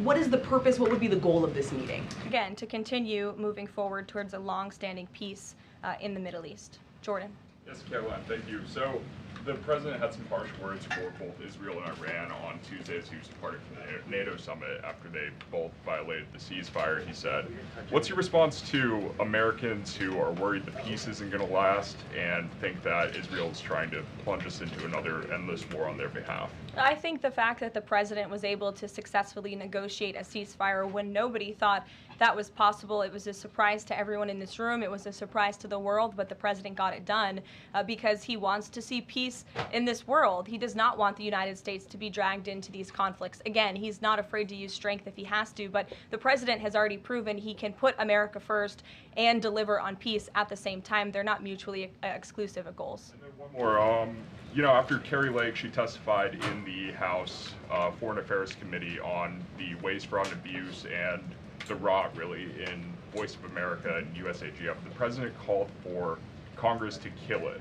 What is the purpose? What would be the goal of this meeting? Again, to continue moving forward towards a long-standing peace in the Middle East. Jordan. Yes, Caroline, thank you. So the president had some harsh words for both Israel and Iran on Tuesday as he was departing from the NATO summit after they both violated the ceasefire. He said, what's your response to Americans who are worried the peace isn't going to last and think that Israel is trying to plunge us into another endless war on their behalf? I think the fact that the president was able to successfully negotiate a ceasefire when nobody thought that was possible, it was a surprise to everyone in this room. It was a surprise to the world, but the president got it done because he wants to see peace in this world. He does not want the United States to be dragged into these conflicts. Again, he's not afraid to use strength if he has to, but the president has already proven he can put America first and deliver on peace at the same time. They're not mutually exclusive goals. And then one more. You know, after Carrie Lake, she testified in the House Foreign Affairs Committee on the waste, fraud, and abuse and the rot, really, in Voice of America and USAGF. The president called for Congress to kill it.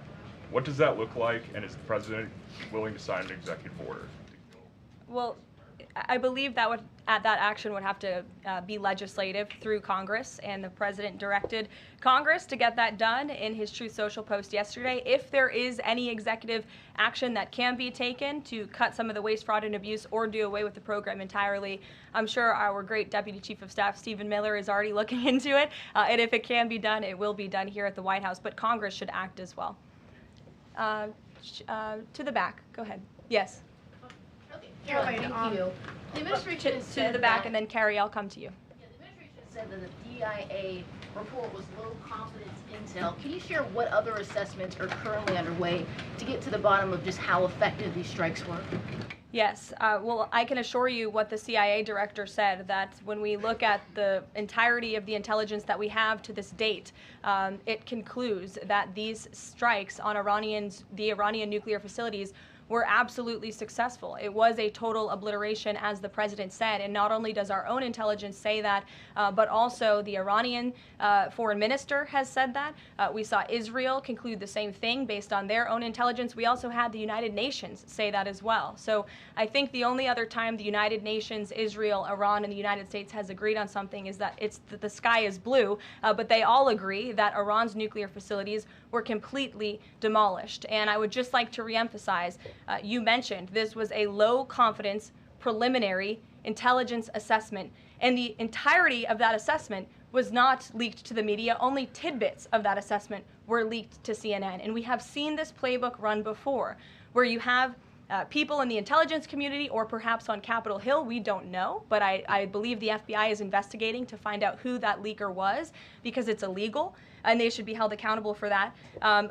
What does that look like, and is the president willing to sign an executive order? Well, I believe that that action would have to be legislative through Congress, and the president directed Congress to get that done in his Truth Social post yesterday. If there is any executive action that can be taken to cut some of the waste, fraud, and abuse or do away with the program entirely, I'm sure our great Deputy Chief of Staff, Stephen Miller, is already looking into it. And if it can be done, it will be done here at the White House, but Congress should act as well. To the back, go ahead. Yes. Caroline, thank you. The administration To the back, and then Carrie, I'll come to you. Yeah, the administration said that the DIA report was low confidence intel. Can you share what other assessments are currently underway to get to the bottom of just how effective these strikes were? Yes, well, I can assure you what the CIA director said, that when we look at the entirety of the intelligence that we have to this date, it concludes that these strikes on the Iranian nuclear facilities were absolutely successful. It was a total obliteration, as the president said, and not only does our own intelligence say that, but also the Iranian foreign minister has said that. We saw Israel conclude the same thing based on their own intelligence. We also had the United Nations say that as well. So I think the only other time the United Nations, Israel, Iran, and the United States has agreed on something is that the sky is blue, but they all agree that Iran's nuclear facilities were completely demolished. And I would just like to reemphasize, you mentioned this was a low confidence preliminary intelligence assessment, and the entirety of that assessment was not leaked to the media. Only tidbits of that assessment were leaked to CNN. And we have seen this playbook run before, where you have people in the intelligence community, or perhaps on Capitol Hill, we don't know, but I believe the FBI is investigating to find out who that leaker was, because it's illegal and they should be held accountable for that,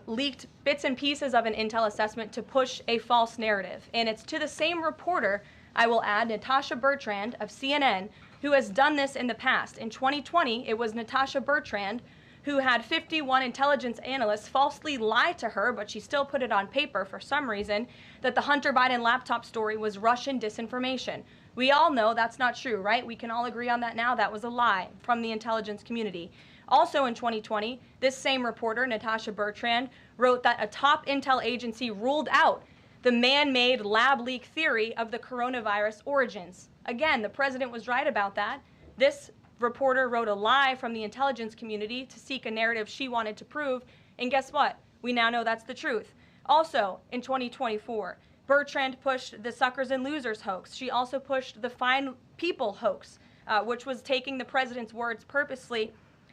leaked bits and pieces of an intel assessment to push a false narrative. And it's to the same reporter, I will add, Natasha Bertrand of CNN, who has done this in the past. In 2020, it was Natasha Bertrand who had 51 intelligence analysts falsely lie to her, but she still put it on paper for some reason, that the Hunter Biden laptop story was Russian disinformation. We all know that's not true, right? We can all agree on that now. That was a lie from the intelligence community. Also in 2020, this same reporter, Natasha Bertrand, wrote that a top intel agency ruled out the man-made lab leak theory of the coronavirus origins. Again, the president was right about that. This reporter wrote a lie from the intelligence community to seek a narrative she wanted to prove, and guess what? We now know that's the truth. Also, in 2024, Bertrand pushed the suckers and losers hoax. She also pushed the fine people hoax, which was taking the president's words purposely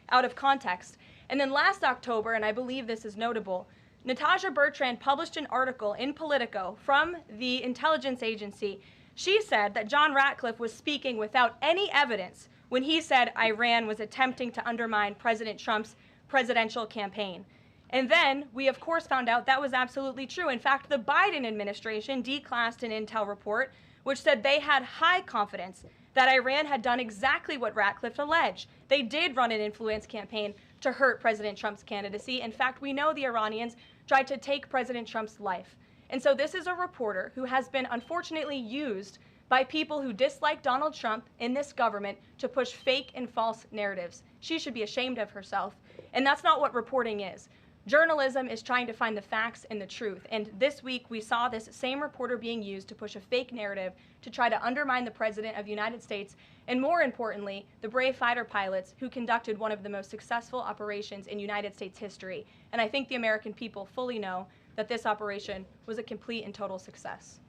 out of context. And then last October, and I believe this is notable, Natasha Bertrand published an article in Politico from the intelligence agency. She said that John Ratcliffe was speaking without any evidence when he said Iran was attempting to undermine President Trump's presidential campaign. And then we, of course, found out that was absolutely true. In fact, the Biden administration declassed an intel report which said they had high confidence that Iran had done exactly what Ratcliffe alleged. They did run an influence campaign to hurt President Trump's candidacy. In fact, we know the Iranians tried to take President Trump's life. And so this is a reporter who has been unfortunately used by people who dislike Donald Trump in this government to push fake and false narratives. She should be ashamed of herself. And that's not what reporting is. Journalism is trying to find the facts and the truth. And this week, we saw this same reporter being used to push a fake narrative to try to undermine the President of the United States, and more importantly, the brave fighter pilots who conducted one of the most successful operations in United States history. And I think the American people fully know that this operation was a complete and total success.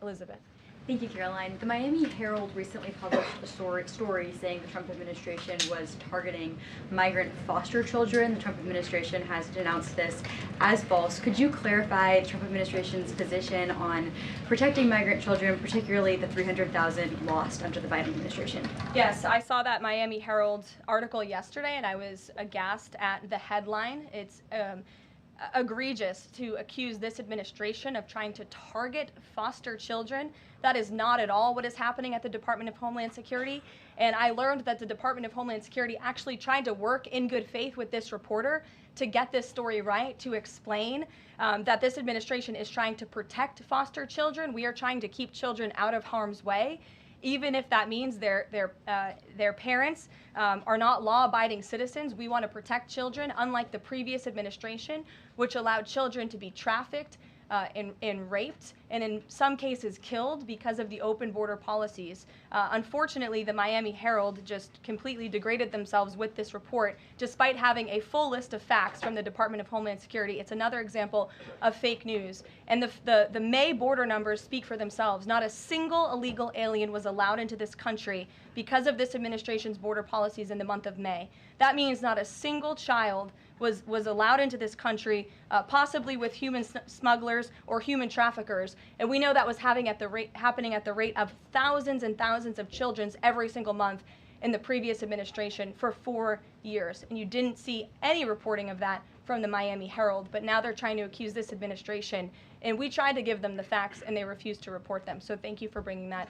Elizabeth. Thank you, Caroline. The Miami Herald recently published a story saying the Trump administration was targeting migrant foster children. The Trump administration has denounced this as false. Could you clarify the Trump administration's position on protecting migrant children, particularly the 300,000 lost under the Biden administration? Yes, I saw that Miami Herald article yesterday, and I was aghast at the headline. It's egregious to accuse this administration of trying to target foster children. That is not at all what is happening at the Department of Homeland Security. And I learned that the Department of Homeland Security actually tried to work in good faith with this reporter to get this story right, to explain that this administration is trying to protect foster children. We are trying to keep children out of harm's way, even if that means their parents are not law-abiding citizens. We want to protect children, unlike the previous administration, which allowed children to be trafficked and raped, and in some cases killed because of the open border policies. Unfortunately, the Miami Herald just completely degraded themselves with this report, despite having a full list of facts from the Department of Homeland Security. It's another example of fake news. And the May border numbers speak for themselves. Not a single illegal alien was allowed into this country because of this administration's border policies in the month of May. That means not a single child was allowed into this country, possibly with human smugglers or human traffickers. And we know that was happening at the rate of thousands and thousands of children every single month in the previous administration for 4 years. And you didn't see any reporting of that from the Miami Herald, but now they're trying to accuse this administration. And we tried to give them the facts, and they refused to report them. So thank you for bringing that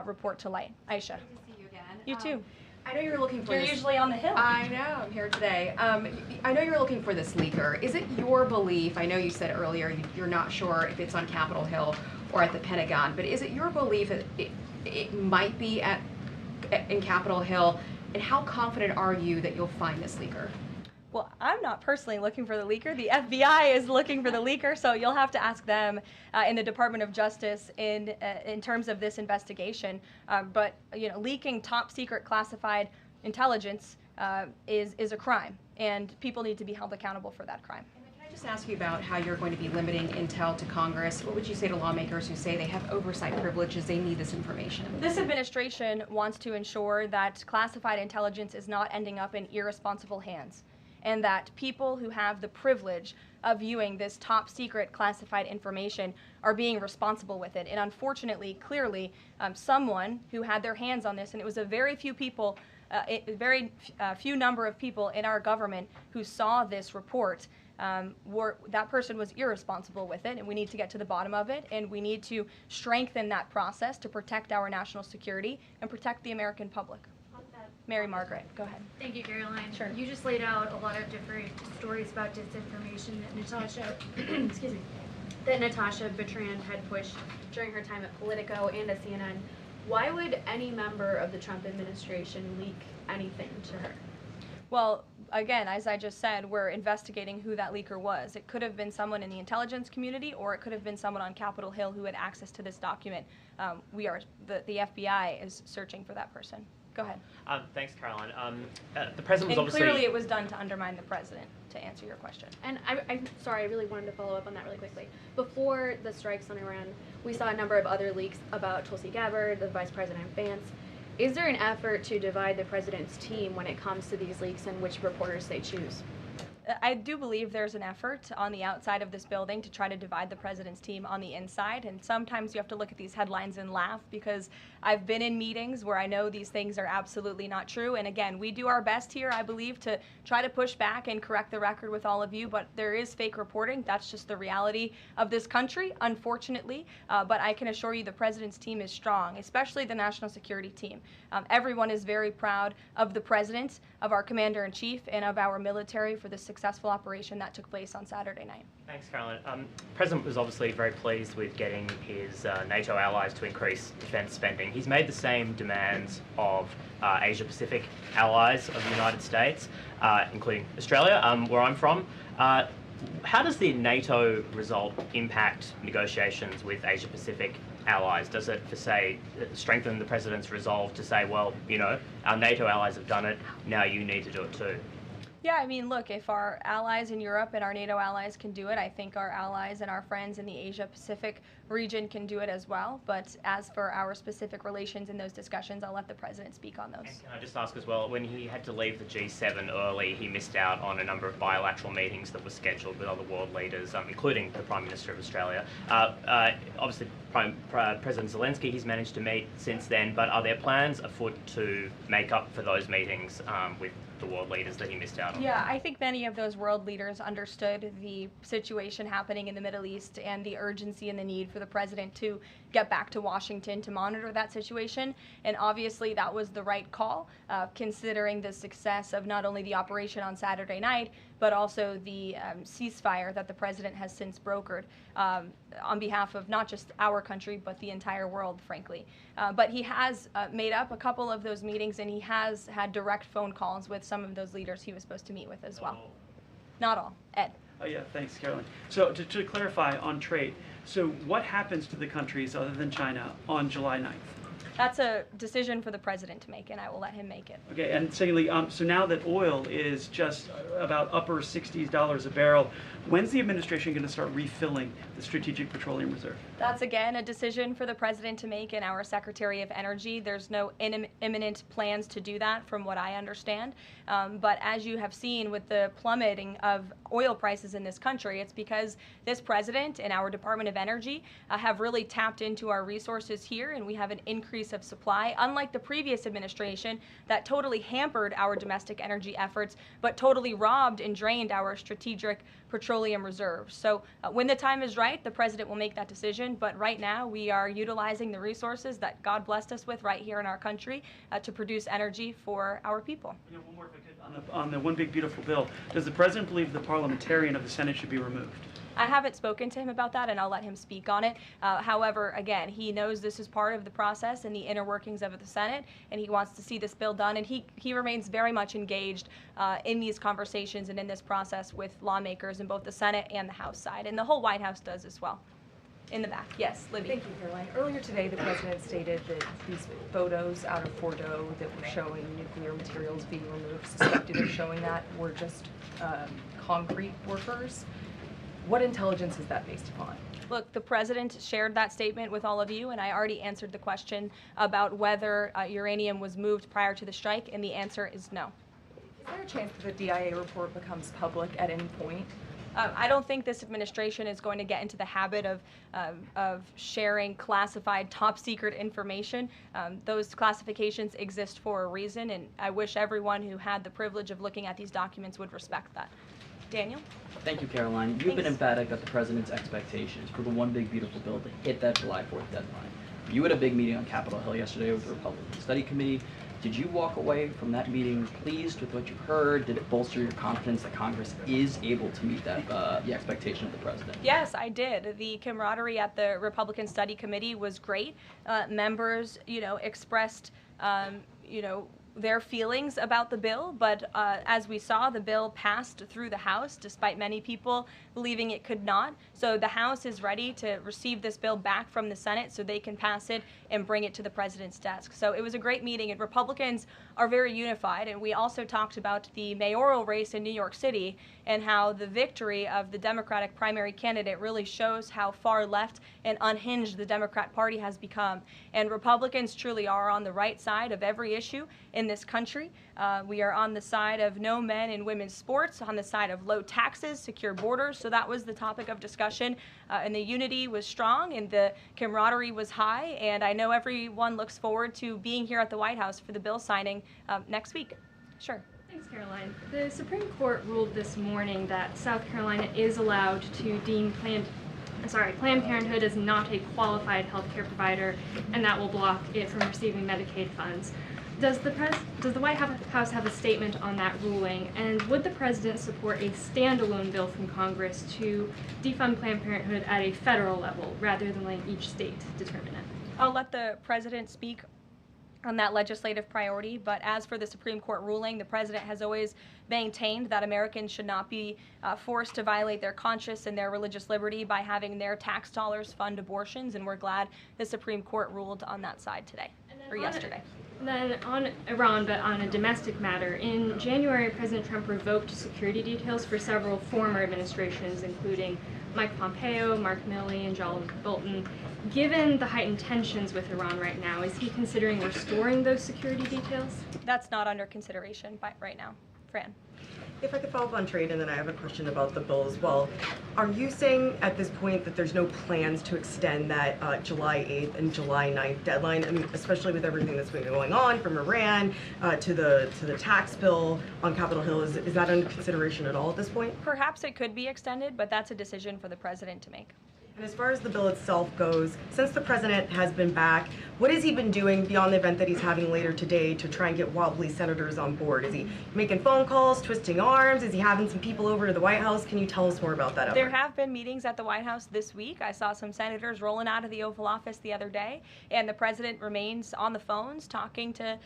report to light. Aisha. Good to see you again. You too. I know you're looking for You're this. usually on the Hill. I know, I'm here today. I know you're looking for this leaker. Is it your belief, I know you said earlier you're not sure if it's on Capitol Hill or at the Pentagon, but is it your belief that it might be in Capitol Hill, and how confident are you that you'll find this leaker? Well, I'm not personally looking for the leaker. The FBI is looking for the leaker, so you'll have to ask them in the Department of Justice in terms of this investigation. But leaking top secret classified intelligence is a crime, and people need to be held accountable for that crime. Can I just ask you about how you're going to be limiting intel to Congress? What would you say to lawmakers who say they have oversight privileges, they need this information? This administration wants to ensure that classified intelligence is not ending up in irresponsible hands, and that people who have the privilege of viewing this top secret classified information are being responsible with it. And unfortunately, clearly, someone who had their hands on this, and it was a very few people, few number of people in our government who saw this report, that person was irresponsible with it, and we need to get to the bottom of it, and we need to strengthen that process to protect our national security and protect the American public. Mary Margaret, go ahead. Thank you, Caroline. Sure. You just laid out a lot of different stories about disinformation that Natasha, excuse me, that Natasha Bertrand had pushed during her time at Politico and at CNN. Why would any member of the Trump administration leak anything to her? Well, again, as I just said, we're investigating who that leaker was. It could have been someone in the intelligence community, or it could have been someone on Capitol Hill who had access to this document. The FBI is searching for that person. Go ahead. Thanks, Caroline. The president was And obviously... clearly it was done to undermine the president, to answer your question. And I'm sorry, I really wanted to follow up on that really quickly. Before the strikes on Iran, we saw a number of other leaks about Tulsi Gabbard, the Vice President Vance. Is there an effort to divide the president's team when it comes to these leaks and which reporters they choose? I do believe there's an effort on the outside of this building to try to divide the president's team on the inside, and sometimes you have to look at these headlines and laugh, because I've been in meetings where I know these things are absolutely not true, and again, we do our best here, I believe, to try to push back and correct the record with all of you, but there is fake reporting. That's just the reality of this country, unfortunately, but I can assure you the president's team is strong, especially the national security team. Everyone is very proud of the president, of our commander-in-chief, and of our military for the successful operation that took place on Saturday night. Thanks, Caroline. The President was obviously very pleased with getting his NATO allies to increase defence spending. He's made the same demands of Asia-Pacific allies of the United States, including Australia, where I'm from. How does the NATO result impact negotiations with Asia-Pacific allies? Does it, for say, strengthen the President's resolve to say, well, you know, our NATO allies have done it, now you need to do it too? Yeah, I mean, look, if our allies in Europe and our NATO allies can do it, I think our allies and our friends in the Asia-Pacific region can do it as well. But as for our specific relations in those discussions, I'll let the president speak on those. And can I just ask as well, when he had to leave the G7 early, he missed out on a number of bilateral meetings that were scheduled with other world leaders, including the Prime Minister of Australia. Obviously, President Zelensky, he's managed to meet since then, but are there plans afoot to make up for those meetings with the world leaders that he missed out on? Yeah, I think many of those world leaders understood the situation happening in the Middle East and the urgency and the need for the president to get back to Washington to monitor that situation. And obviously that was the right call, considering the success of not only the operation on Saturday night, but also the ceasefire that the president has since brokered on behalf of not just our country, but the entire world, frankly. But he has made up a couple of those meetings, and he has had direct phone calls with some of those leaders he was supposed to meet with as well. Not all. Ed. Oh yeah, thanks, Caroline. So to clarify on trade, so what happens to the countries other than China on July 9th? That's a decision for the president to make, and I will let him make it. Okay, and secondly, so now that oil is just about upper $60s a barrel, when's the administration going to start refilling the Strategic Petroleum Reserve? That's, again, a decision for the president to make and our Secretary of Energy. There's no imminent plans to do that, from what I understand. But as you have seen with the plummeting of oil prices in this country, it's because this president and our Department of Energy have really tapped into our resources here, and we have an increase of supply, unlike the previous administration that totally hampered our domestic energy efforts, but totally robbed and drained our strategic petroleum reserves. So when the time is right, the president will make that decision, but right now we are utilizing the resources that God blessed us with right here in our country to produce energy for our people. You know, one more if I could, on the One Big Beautiful Bill, does the president believe the parliamentarian of the Senate should be removed? I haven't spoken to him about that, and I'll let him speak on it. However, again, he knows this is part of the process and the inner workings of the Senate, and he wants to see this bill done, and he remains very much engaged in these conversations and in this process with lawmakers in both the Senate and the House side, and the whole White House does as well. In the back. Yes, Libby. Thank you, Caroline. Earlier today, the president stated that these photos out of Bordeaux that were showing nuclear materials being removed, suspected of showing that, were just concrete workers. What intelligence is that based upon? Look, the president shared that statement with all of you, and I already answered the question about whether uranium was moved prior to the strike, and the answer is no. Is there a chance that the DIA report becomes public at any point? I don't think this administration is going to get into the habit of sharing classified, top-secret information. Those classifications exist for a reason, and I wish everyone who had the privilege of looking at these documents would respect that. Daniel? Thank you, Caroline. You've been emphatic that the president's expectations for the One Big Beautiful Bill to hit that July 4th deadline. You had a big meeting on Capitol Hill yesterday with the Republican Study Committee. Did you walk away from that meeting pleased with what you heard? Did it bolster your confidence that Congress is able to meet that the expectation of the president? Yes, I did. The camaraderie at the Republican Study Committee was great. Members, expressed, their feelings about the bill, but as we saw, the bill passed through the House, despite many people believing it could not. So the House is ready to receive this bill back from the Senate so they can pass it and bring it to the president's desk. So it was a great meeting, and Republicans are very unified. And we also talked about the mayoral race in New York City and how the victory of the Democratic primary candidate really shows how far left and unhinged the Democrat Party has become. And Republicans truly are on the right side of every issue in this country. We are on the side of no men in women's sports, on the side of low taxes, secure borders. So that was the topic of discussion. And the unity was strong and the camaraderie was high. And I know everyone looks forward to being here at the White House for the bill signing next week. Sure. Thanks, Caroline. The Supreme Court ruled this morning that South Carolina is allowed to deem Planned Parenthood as not a qualified healthcare provider, and that will block it from receiving Medicaid funds. Does the White House have a statement on that ruling, and would the president support a standalone bill from Congress to defund Planned Parenthood at a federal level rather than letting each state determine it? I'll let the president speak on that legislative priority, but as for the Supreme Court ruling, the president has always maintained that Americans should not be forced to violate their conscience and their religious liberty by having their tax dollars fund abortions, and we're glad the Supreme Court ruled on that side today, or yesterday. Then on Iran, but on a domestic matter, in January, President Trump revoked security details for several former administrations, including Mike Pompeo, Mark Milley, and John Bolton. Given the heightened tensions with Iran right now, is he considering restoring those security details? That's not under consideration right now. Fran. If I could follow up on trade, and then I have a question about the bill as well. Are you saying at this point that there's no plans to extend that July 8th and July 9th deadline? I mean, especially with everything that's been going on from Iran to the tax bill on Capitol Hill, is that under consideration at all at this point? Perhaps it could be extended, but that's a decision for the president to make. And as far as the bill itself goes, since the president has been back, what has he been doing beyond the event that he's having later today to try and get wobbly senators on board? Is he making phone calls, twisting arms? Is he having some people over to the White House? Can you tell us more about that effort? There have been meetings at the White House this week. I saw some senators rolling out of the Oval Office the other day, and the president remains on the phones talking to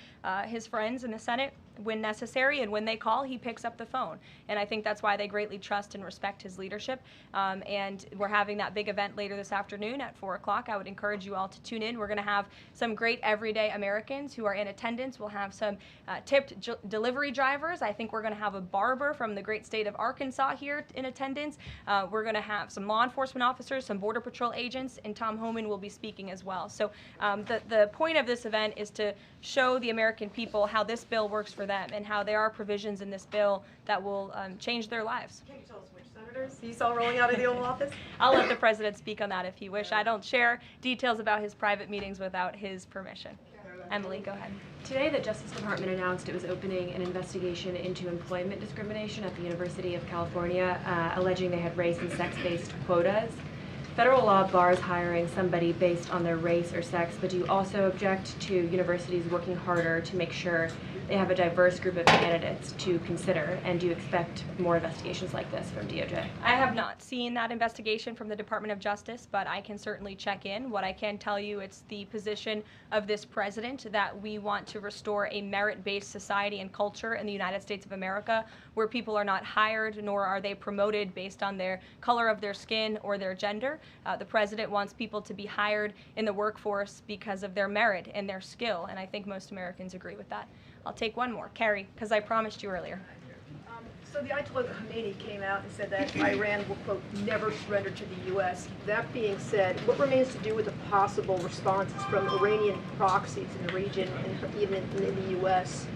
his friends in the Senate when necessary, and when they call, he picks up the phone. And I think that's why they greatly trust and respect his leadership. And we're having that big event later this afternoon at 4 o'clock. I would encourage you all to tune in. We're going to have some great everyday Americans who are in attendance. We'll have some tipped delivery drivers. I think we're going to have a barber from the great state of Arkansas here in attendance. We're going to have some law enforcement officers, some Border Patrol agents, and Tom Homan will be speaking as well. So the point of this event is to show the American people how this bill works for them and how there are provisions in this bill that will change their lives. Can you tell us which senators you saw rolling out of the Oval Office? I'll let the president speak on that if he wish. I don't share details about his private meetings without his permission. Emily, go ahead. Today, the Justice Department announced it was opening an investigation into employment discrimination at the University of California, alleging they had race and sex-based quotas. Federal law bars hiring somebody based on their race or sex, but do you also object to universities working harder to make sure they have a diverse group of candidates to consider, and do you expect more investigations like this from DOJ? I have not seen that investigation from the Department of Justice, but I can certainly check in. What I can tell you, it's the position of this president that we want to restore a merit-based society and culture in the United States of America where people are not hired nor are they promoted based on their color of their skin or their gender. The president wants people to be hired in the workforce because of their merit and their skill, and I think most Americans agree with that. I'll take one more. Carrie, because I promised you earlier. So the Ayatollah Khomeini came out and said that Iran will, quote, never surrender to the U.S. That being said, what remains to do with the possible responses from Iranian proxies in the region and even in the U.S.?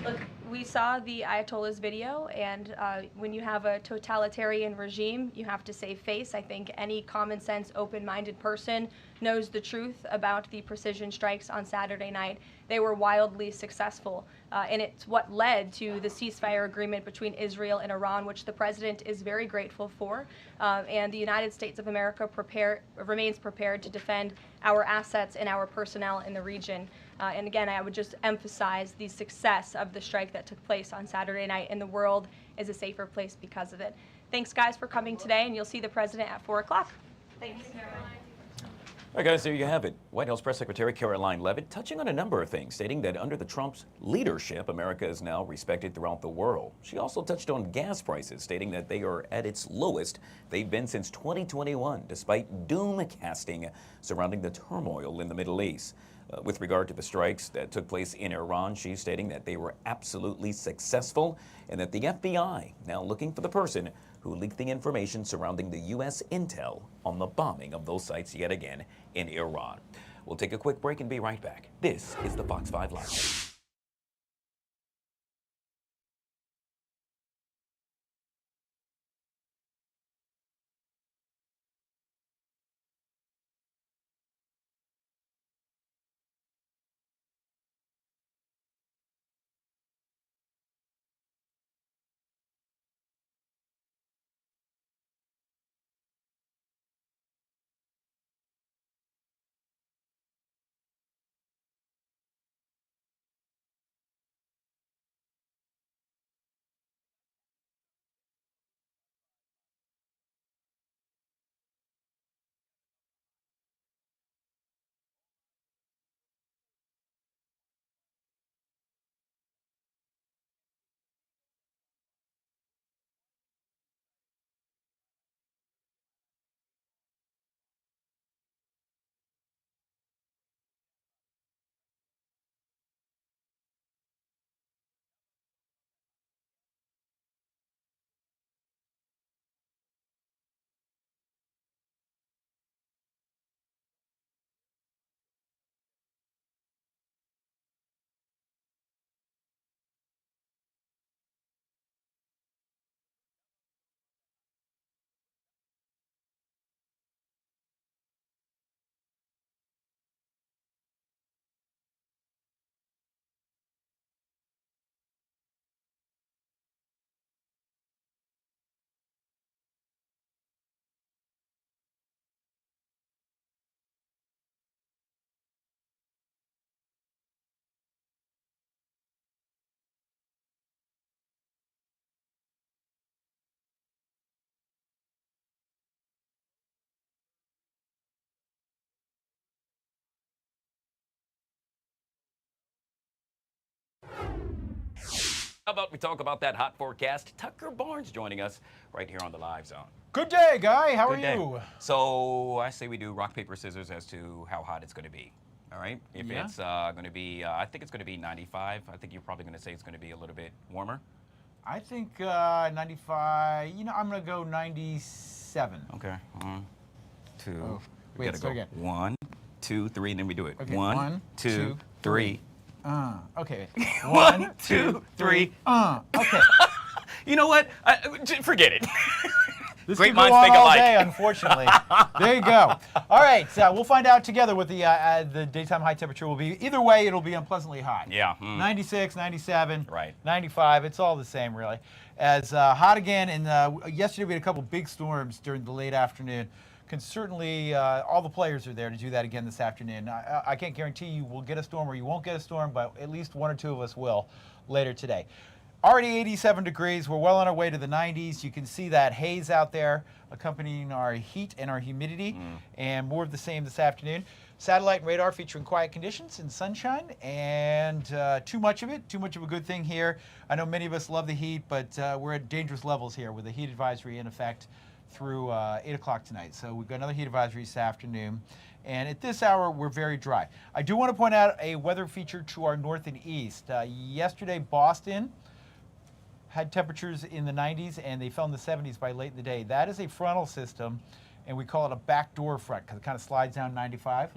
Look, we saw the Ayatollah's video, and when you have a totalitarian regime, you have to save face. I think any common sense, open-minded person knows the truth about the precision strikes on Saturday night. They were wildly successful, and it's what led to the ceasefire agreement between Israel and Iran, which the president is very grateful for. And the United States of America remains prepared to defend our assets and our personnel in the region. And again, I would just emphasize the success of the strike that took place on Saturday night, and the world is a safer place because of it. Thanks, guys, for coming today, and you'll see the president at 4 o'clock. Thanks. All right, guys, there you have it. White House Press Secretary Caroline Leavitt touching on a number of things, stating that under the Trump's leadership, America is now respected throughout the world. She also touched on gas prices, stating that they are at its lowest they've been since 2021, despite doom casting surrounding the turmoil in the Middle East. With regard to the strikes that took place in Iran, she's stating that they were absolutely successful and that the FBI now looking for the person who leaked the information surrounding the U.S. intel on the bombing of those sites yet again in Iran. We'll take a quick break and be right back. This is the Fox 5 Live. How about we talk about that hot forecast? Tucker Barnes joining us right here on the Live Zone. Good day, Guy. How Good are day. you? So I say we do rock, paper, scissors as to how hot it's going to be. All right? If Yeah. it's going to be, I think it's going to be 95. I think you're probably going to say it's going to be a little bit warmer. I think 95. You know, I'm going to go 97. Okay. 1, 2. Oh, We wait, gotta start go. again. 1, 2, 3, and then we do it. Okay, 1, one, 2, two, 3. Okay. 1, 2, 3. Okay. You know what? Forget it. This Great could go minds on think all alike. day, unfortunately. There you go. All right, we'll find out together what the daytime high temperature will be. Either way, it'll be unpleasantly hot. Yeah. 96, 97, Right. 95. It's all the same, really. As hot again, and yesterday we had a couple big storms during the late afternoon. Can certainly, all the players are there to do that again this afternoon. I can't guarantee you will get a storm or you won't get a storm, but at least 1 or 2 of us will later today. Already 87 degrees. We're well on our way to the 90s. You can see that haze out there accompanying our heat and our humidity, and more of the same this afternoon. Satellite and radar featuring quiet conditions and sunshine, and too much of it, too much of a good thing here. I know many of us love the heat, but we're at dangerous levels here with a heat advisory in effect through 8 o'clock tonight. So we've got another heat advisory this afternoon. And at this hour, we're very dry. I do want to point out a weather feature to our north and east. Yesterday, Boston had temperatures in the 90s, and they fell in the 70s by late in the day. That is a frontal system, and we call it a backdoor front because it kind of slides down 95.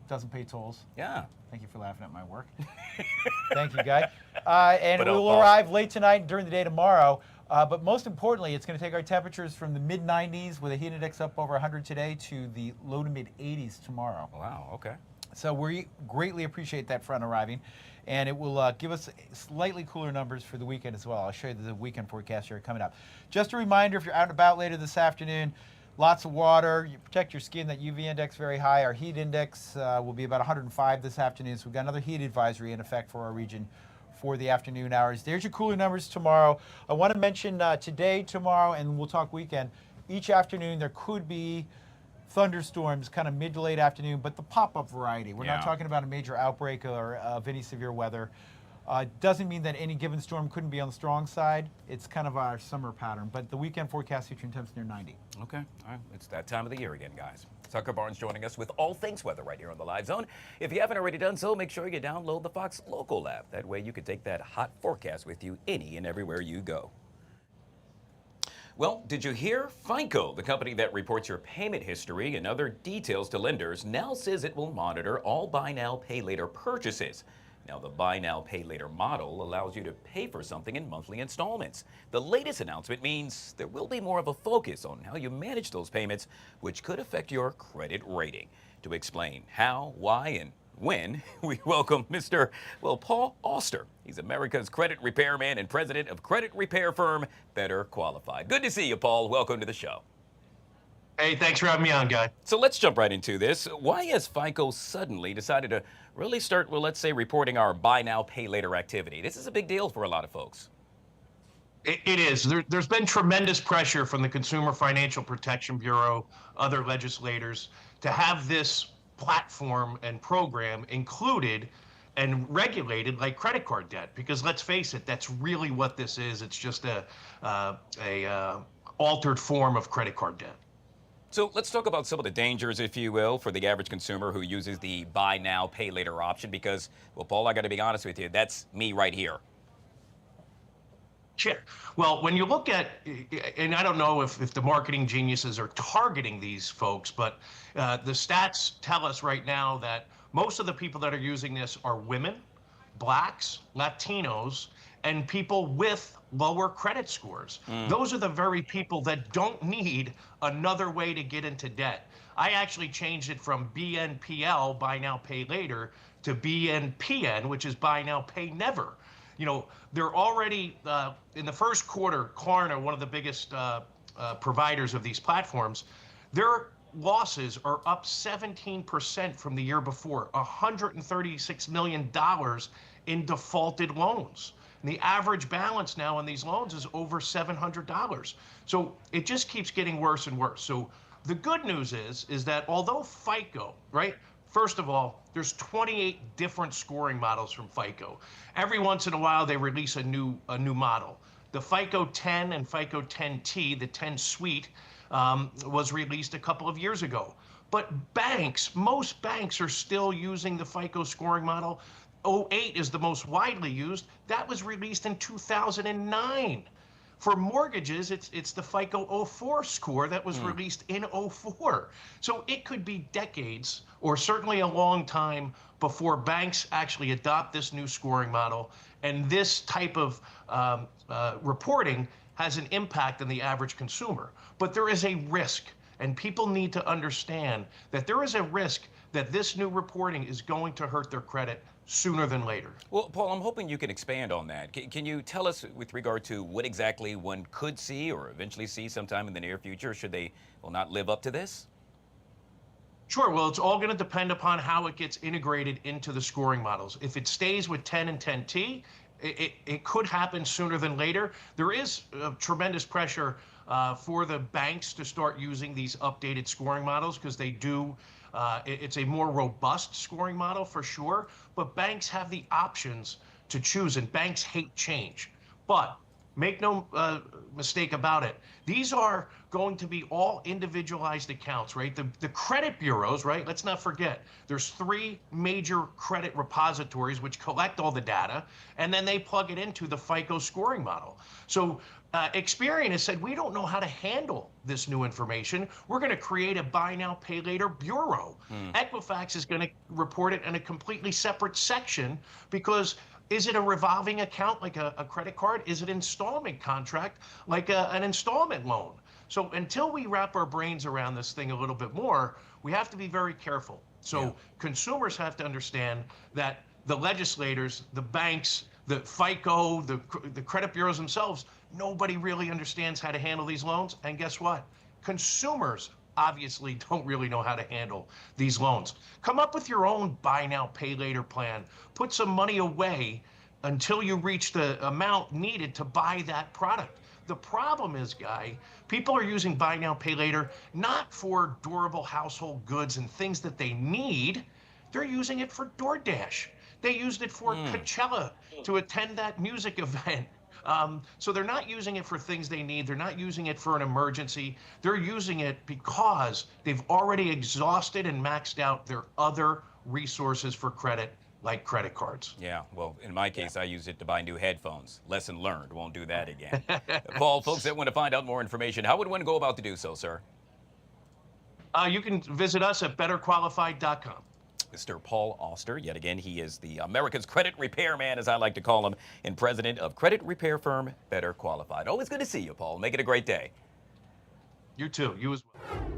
Doesn't pay tolls. Yeah. Thank you for laughing at my work. Thank you, Guy. And But, we'll arrive late tonight during the day tomorrow. But most importantly, it's going to take our temperatures from the mid-90s with a heat index up over 100 today to the low to mid-80s tomorrow. Wow, okay. So we greatly appreciate that front arriving. And it will give us slightly cooler numbers for the weekend as well. I'll show you the weekend forecast here coming up. Just a reminder, if you're out and about later this afternoon, lots of water. You protect your skin. That UV index very high. Our heat index will be about 105 this afternoon. So we've got another heat advisory in effect for our region for the afternoon hours. There's your cooler numbers tomorrow. I want to mention today, tomorrow, and we'll talk weekend. Each afternoon there could be thunderstorms kind of mid to late afternoon, but the pop-up variety. We're not talking about a major outbreak or of any severe weather. Doesn't mean that any given storm couldn't be on the strong side. It's kind of our summer pattern, but the weekend forecast featuring temps near 90. Okay, all right. It's that time of the year again, guys. Tucker Barnes joining us with all things weather right here on the Live Zone. If you haven't already done so, make sure you download the Fox Local app. That way you can take that hot forecast with you any and everywhere you go. Well, did you hear? FICO, the company that reports your payment history and other details to lenders, now says it will monitor all buy now, pay later purchases. Now, the buy now, pay later model allows you to pay for something in monthly installments. The latest announcement means there will be more of a focus on how you manage those payments, which could affect your credit rating. To explain how, why, and when, we welcome Mr. Paul Auster. He's America's credit repairman and president of credit repair firm Better Qualified. Good to see you, Paul. Welcome to the show. Hey, thanks for having me on, Guy. So let's jump right into this. Why has FICO suddenly decided to really start, well, let's say, reporting our buy now, pay later activity? This is a big deal for a lot of folks. It is. There's been tremendous pressure from the Consumer Financial Protection Bureau, other legislators, to have this platform and program included and regulated like credit card debt. Because let's face it, that's really what this is. It's just a altered form of credit card debt. So let's talk about some of the dangers, if you will, for the average consumer who uses the buy now, pay later option because, well, Paul, I got to be honest with you, that's me right here. Sure. Well, when you look at, and I don't know if the marketing geniuses are targeting these folks, but the stats tell us right now that most of the people that are using this are women, blacks, Latinos, and people with lower credit scores. Those are the very people that don't need another way to get into debt. I actually changed it from BNPL, buy now, pay later, to BNPN, which is buy now, pay never. You know, they're already, in the first quarter, Klarna, one of the biggest providers of these platforms, their losses are up 17% from the year before, $136 million in defaulted loans. And the average balance now on these loans is over $700. So it just keeps getting worse and worse. So the good news is that although FICO, right, First of all, there's 28 different scoring models from FICO. Every once in a while, they release a new model. The FICO 10 and FICO 10T, the 10 suite, was released a couple of years ago. But banks, most banks are still using the FICO scoring model. '08 is the most widely used. That was released in 2009. For mortgages, it's the FICO 04 score that was released in '04. So it could be decades, or certainly a long time, before banks actually adopt this new scoring model. And this type of reporting has an impact on the average consumer. But there is a risk, and people need to understand that there is a risk that this new reporting is going to hurt their credit sooner than later. Well, Paul, I'm hoping you can expand on that. Can you tell us with regard to what exactly one could see or eventually see sometime in the near future should they not live up to this? Sure. Well, it's all going to depend upon how it gets integrated into the scoring models. If it stays with 10 and 10T, it could happen sooner than later. There is tremendous pressure for the banks to start using these updated scoring models because they do. It's a more robust scoring model for sure, but banks have the options to choose, and banks hate change. But make no mistake about it. These are going to be all individualized accounts, right? The credit bureaus, right? Let's not forget, there's 3 major credit repositories which collect all the data, and then they plug it into the FICO scoring model. So Experian has said, we don't know how to handle this new information. We're going to create a buy now, pay later bureau. Equifax is going to report it in a completely separate section because is it a revolving account like a credit card? Is it an installment contract like an installment loan? So until we wrap our brains around this thing a little bit more, we have to be very careful. So consumers have to understand that the legislators, the banks, the FICO, the credit bureaus themselves, nobody really understands how to handle these loans. And guess what? Consumers obviously don't really know how to handle these loans. Come up with your own buy now, pay later plan. Put some money away until you reach the amount needed to buy that product. The problem is, Guy, people are using buy now, pay later not for durable household goods and things that they need. They're using it for DoorDash. They used it for Coachella to attend that music event. So they're not using it for things they need. They're not using it for an emergency. They're using it because they've already exhausted and maxed out their other resources for credit, like credit cards. Yeah, well, in my case, I use it to buy new headphones. Lesson learned. Won't do that again. Paul, folks that want to find out more information, how would one go about to do so, sir? You can visit us at betterqualified.com. Mr. Paul Auster, yet again, he is the America's credit repair man, as I like to call him, and president of credit repair firm Better Qualified. Always good to see you, Paul. Make it a great day. You too. You as well.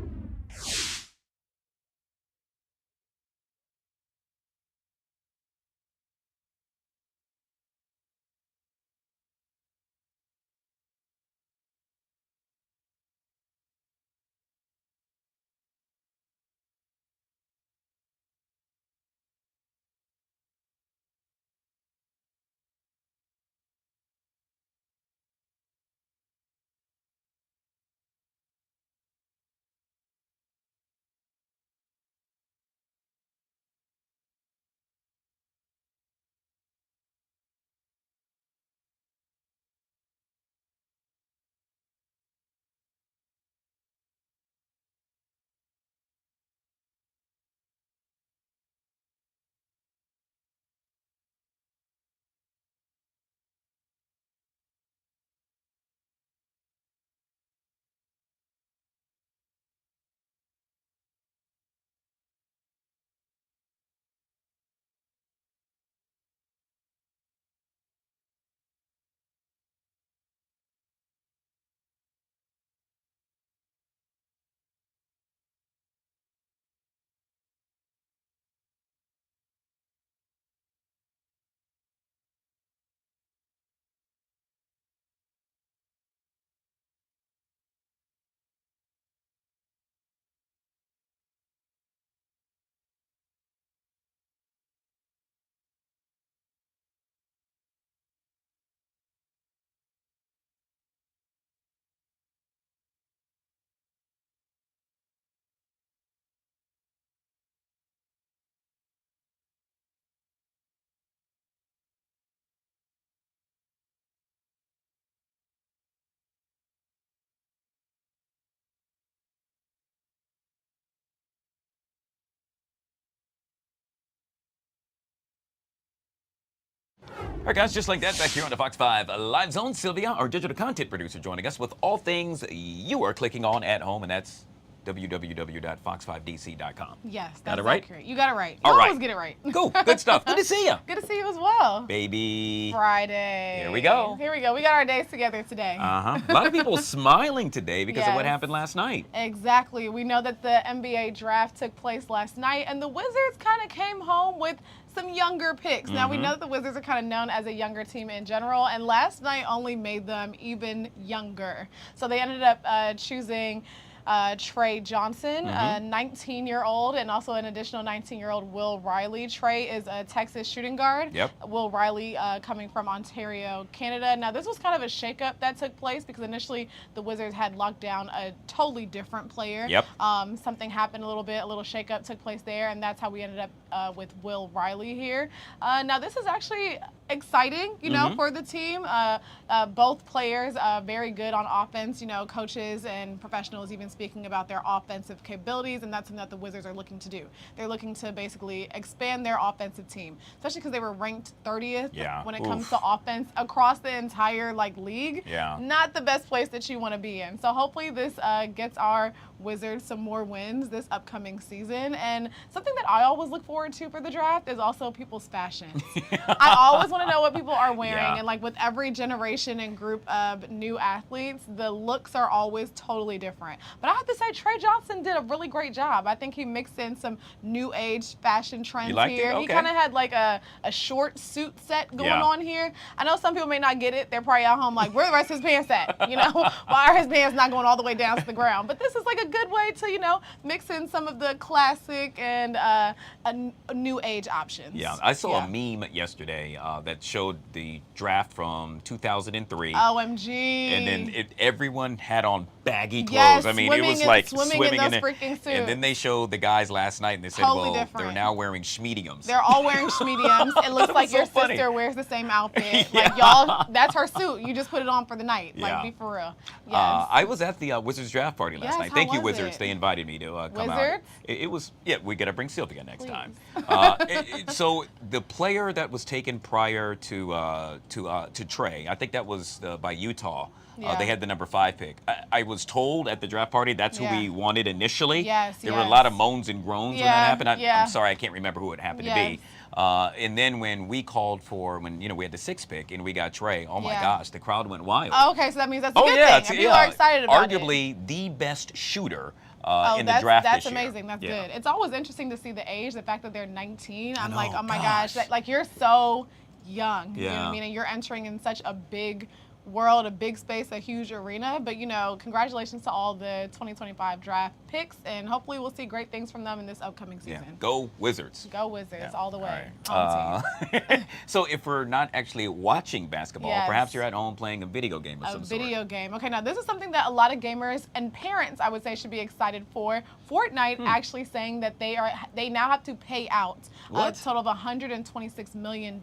All right, guys, just like that, back here on the Fox 5 Live Zone, Sylvia, our digital content producer, joining us with all things you are clicking on at home, and that's www.fox5dc.com. Yes, that's got it right. accurate. You got it right. All You right. always get it right. Cool. Good stuff. Good to see you. Good to see you as well. Baby. Friday. Here we go. Here we go. We got our days together today. Uh-huh. A lot of people smiling today because of what Yes. happened last night. Exactly. We know that the NBA draft took place last night, and the Wizards kind of came home with some younger picks. Now, we know that the Wizards are kind of known as a younger team in general, and last night only made them even younger. So they ended up choosing Trey Johnson, a 19-year-old, and also an additional 19-year-old Will Riley. Trey is a Texas shooting guard. Yep. Will Riley coming from Ontario, Canada. Now, this was kind of a shakeup that took place because initially the Wizards had locked down a totally different player. Yep. Something happened a little shakeup took place there, and that's how we ended up with Will Riley here. Now, this is actually exciting, you know, for the team. Both players very good on offense, you know, coaches and professionals even speaking about their offensive capabilities, and that's something that the Wizards are looking to do. They're looking to basically expand their offensive team, especially because they were ranked 30th when it comes to offense across the entire league. Yeah. Not the best place that you want to be in. So hopefully this gets our Wizards some more wins this upcoming season. And something that I always look forward to for the draft is also people's fashion. I always want to know what people are wearing, and with every generation and group of new athletes, the looks are always totally different. But I have to say, Trey Johnson did a really great job. I think he mixed in some new age fashion trends You liked it? here. Okay. He kind of had a short suit set going Yeah. on here. I know some people may not get it. They're probably at home like, where the rest of his pants at? You know, why are his pants not going all the way down to the ground? But this is a good way to, you know, mix in some of the classic and a new age options. Yeah, I saw a meme yesterday that showed the draft from 2003. OMG. And then everyone had on baggy clothes. Yes, I mean, it was swimming in those freaking suits. And then they showed the guys last night, and they said, Totally well, different. they're now wearing schmediums. They're all wearing schmediums. It looks like So your funny. sister wears the same outfit. Y'all, that's her suit. You just put it on for the night. Yeah. Be for real. Yes. I was at the Wizards draft party last Yes, night. how Thank you, was Wizards. it? They invited me to come out. Wizards? It was, we got to bring Sylvia next Please. time. So the player that was taken prior to Trey, I think that was by Utah. Yeah. They had the number 5 pick. I was told at the draft party that's who we wanted initially. Yes, There were a lot of moans and groans when that happened. I'm sorry, I can't remember who it happened to be. And then when we called for, we had the 6th pick and we got Trey, oh my gosh, the crowd went wild. Oh, okay, so that means that's a good thing. People are excited about it. Arguably the best shooter in the that's, draft that's this year. amazing. That's good. It's always interesting to see the age, the fact that they're 19. I'm know, like, oh my gosh. gosh, you're so young. You know what Yeah. I mean? And you're entering in such a big world, a big space, a huge arena. But, you know, congratulations to all the 2025 draft picks, and hopefully we'll see great things from them in this upcoming season. Yeah. Go Wizards. Go Wizards all the way. All right. So if we're not actually watching basketball, Yes. perhaps you're at home playing a video game of A some sort. video game. Okay, now this is something that a lot of gamers and parents, I would say, should be excited for. Fortnite actually saying that they now have to pay out a total of $126 million,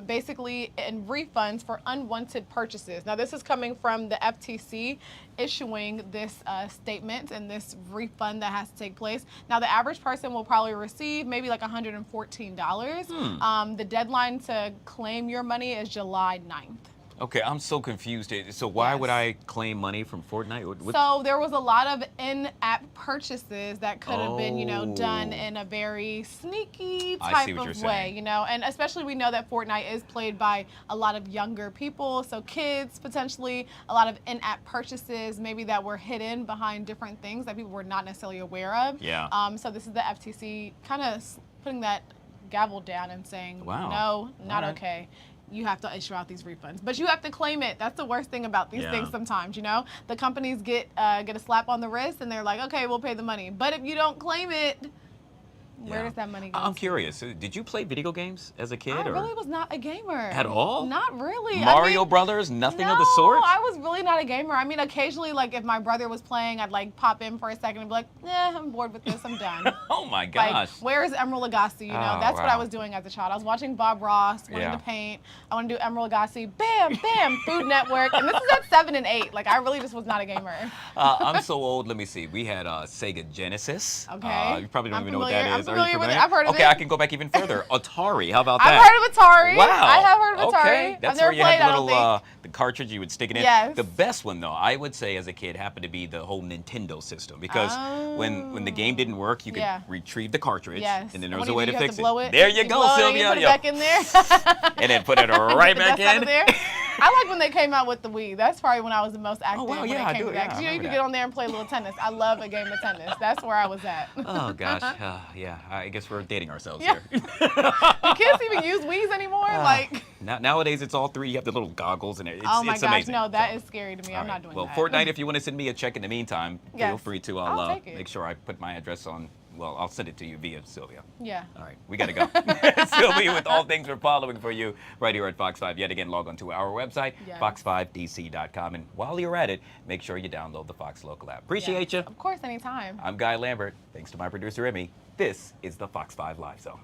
basically in refunds for unwanted purchases. Now this is coming from the FTC issuing this statement and this refund that has to take place. Now the average person will probably receive maybe like $114. The deadline to claim your money is July 9th. Okay, I'm so confused. So why would I claim money from Fortnite? So there was a lot of in-app purchases that could have been, you know, done in a very sneaky type of way, saying. you know, and especially we know that Fortnite is played by a lot of younger people, so kids, potentially a lot of in-app purchases maybe that were hidden behind different things that people were not necessarily aware of. Yeah. So this is the FTC kind of putting that gavel down and saying, Wow. no, not All right. okay. You have to issue out these refunds, but you have to claim it. That's the worst thing about these things sometimes, you know? The companies get a slap on the wrist and they're like, okay, we'll pay the money. But if you don't claim it, where does that money go? I'm curious. Did you play video games as a kid? I or really was not a gamer. At all? Not really. Mario Brothers? Nothing of the sort? No, I was really not a gamer. I mean, occasionally, like, if my brother was playing, I'd, like, pop in for a second and be like, I'm bored with this. I'm done. Oh, my gosh. Like, where is Emerald Lagasse? You know, that's what I was doing as a child. I was watching Bob Ross, wanting to paint. I want to do Emerald Lagasse. Bam, bam, Food Network. And this is at 7 and 8. Like, I really just was not a gamer. I'm so old. Let me see. We had Sega Genesis. Okay. You probably don't I'm even know what that is. familiar with it. I've heard of okay, it. I can go back even further. Atari, how about that? I've heard of Atari. Wow. I have heard of Atari. Okay, that's I've never where you played, had I the don't little think. the cartridge you would stick it in. Yes. The best one though, I would say as a kid, happened to be the whole Nintendo system because when the game didn't work, you could retrieve the cartridge, Yes. and then there was What a way do to you fix blow it. There you go, blow it, Sylvia. you put it Yeah. back in there. And then put it right back Get the dust out in. of there. I like when they came out with the Wii. That's probably when I was the most active. wow, when yeah, they I came do, back. yeah, I You remember could that. get on there and play a little tennis. I love a game of tennis. That's where I was at. Oh gosh, yeah. I guess we're dating ourselves Yeah. here. Do kids even use Wii's anymore? Like. Nowadays it's all 3. You have the little goggles and it's Oh my it's gosh, amazing. no, that is scary to me. I'm not doing Well, that. Fortnite, if you want to send me a check in the meantime, feel Yes. free to. I'll take it. Make sure I put my address on. Well, I'll send it to you via Sylvia. Yeah. All right, we got to go. Sylvia with all things we're following for you right here at Fox 5. Yet again, log on to our website, Yes. fox5dc.com. And while you're at it, make sure you download the Fox Local app. Appreciate you. Of course, anytime. I'm Guy Lambert. Thanks to my producer, Emmy. This is the Fox 5 Live Zone.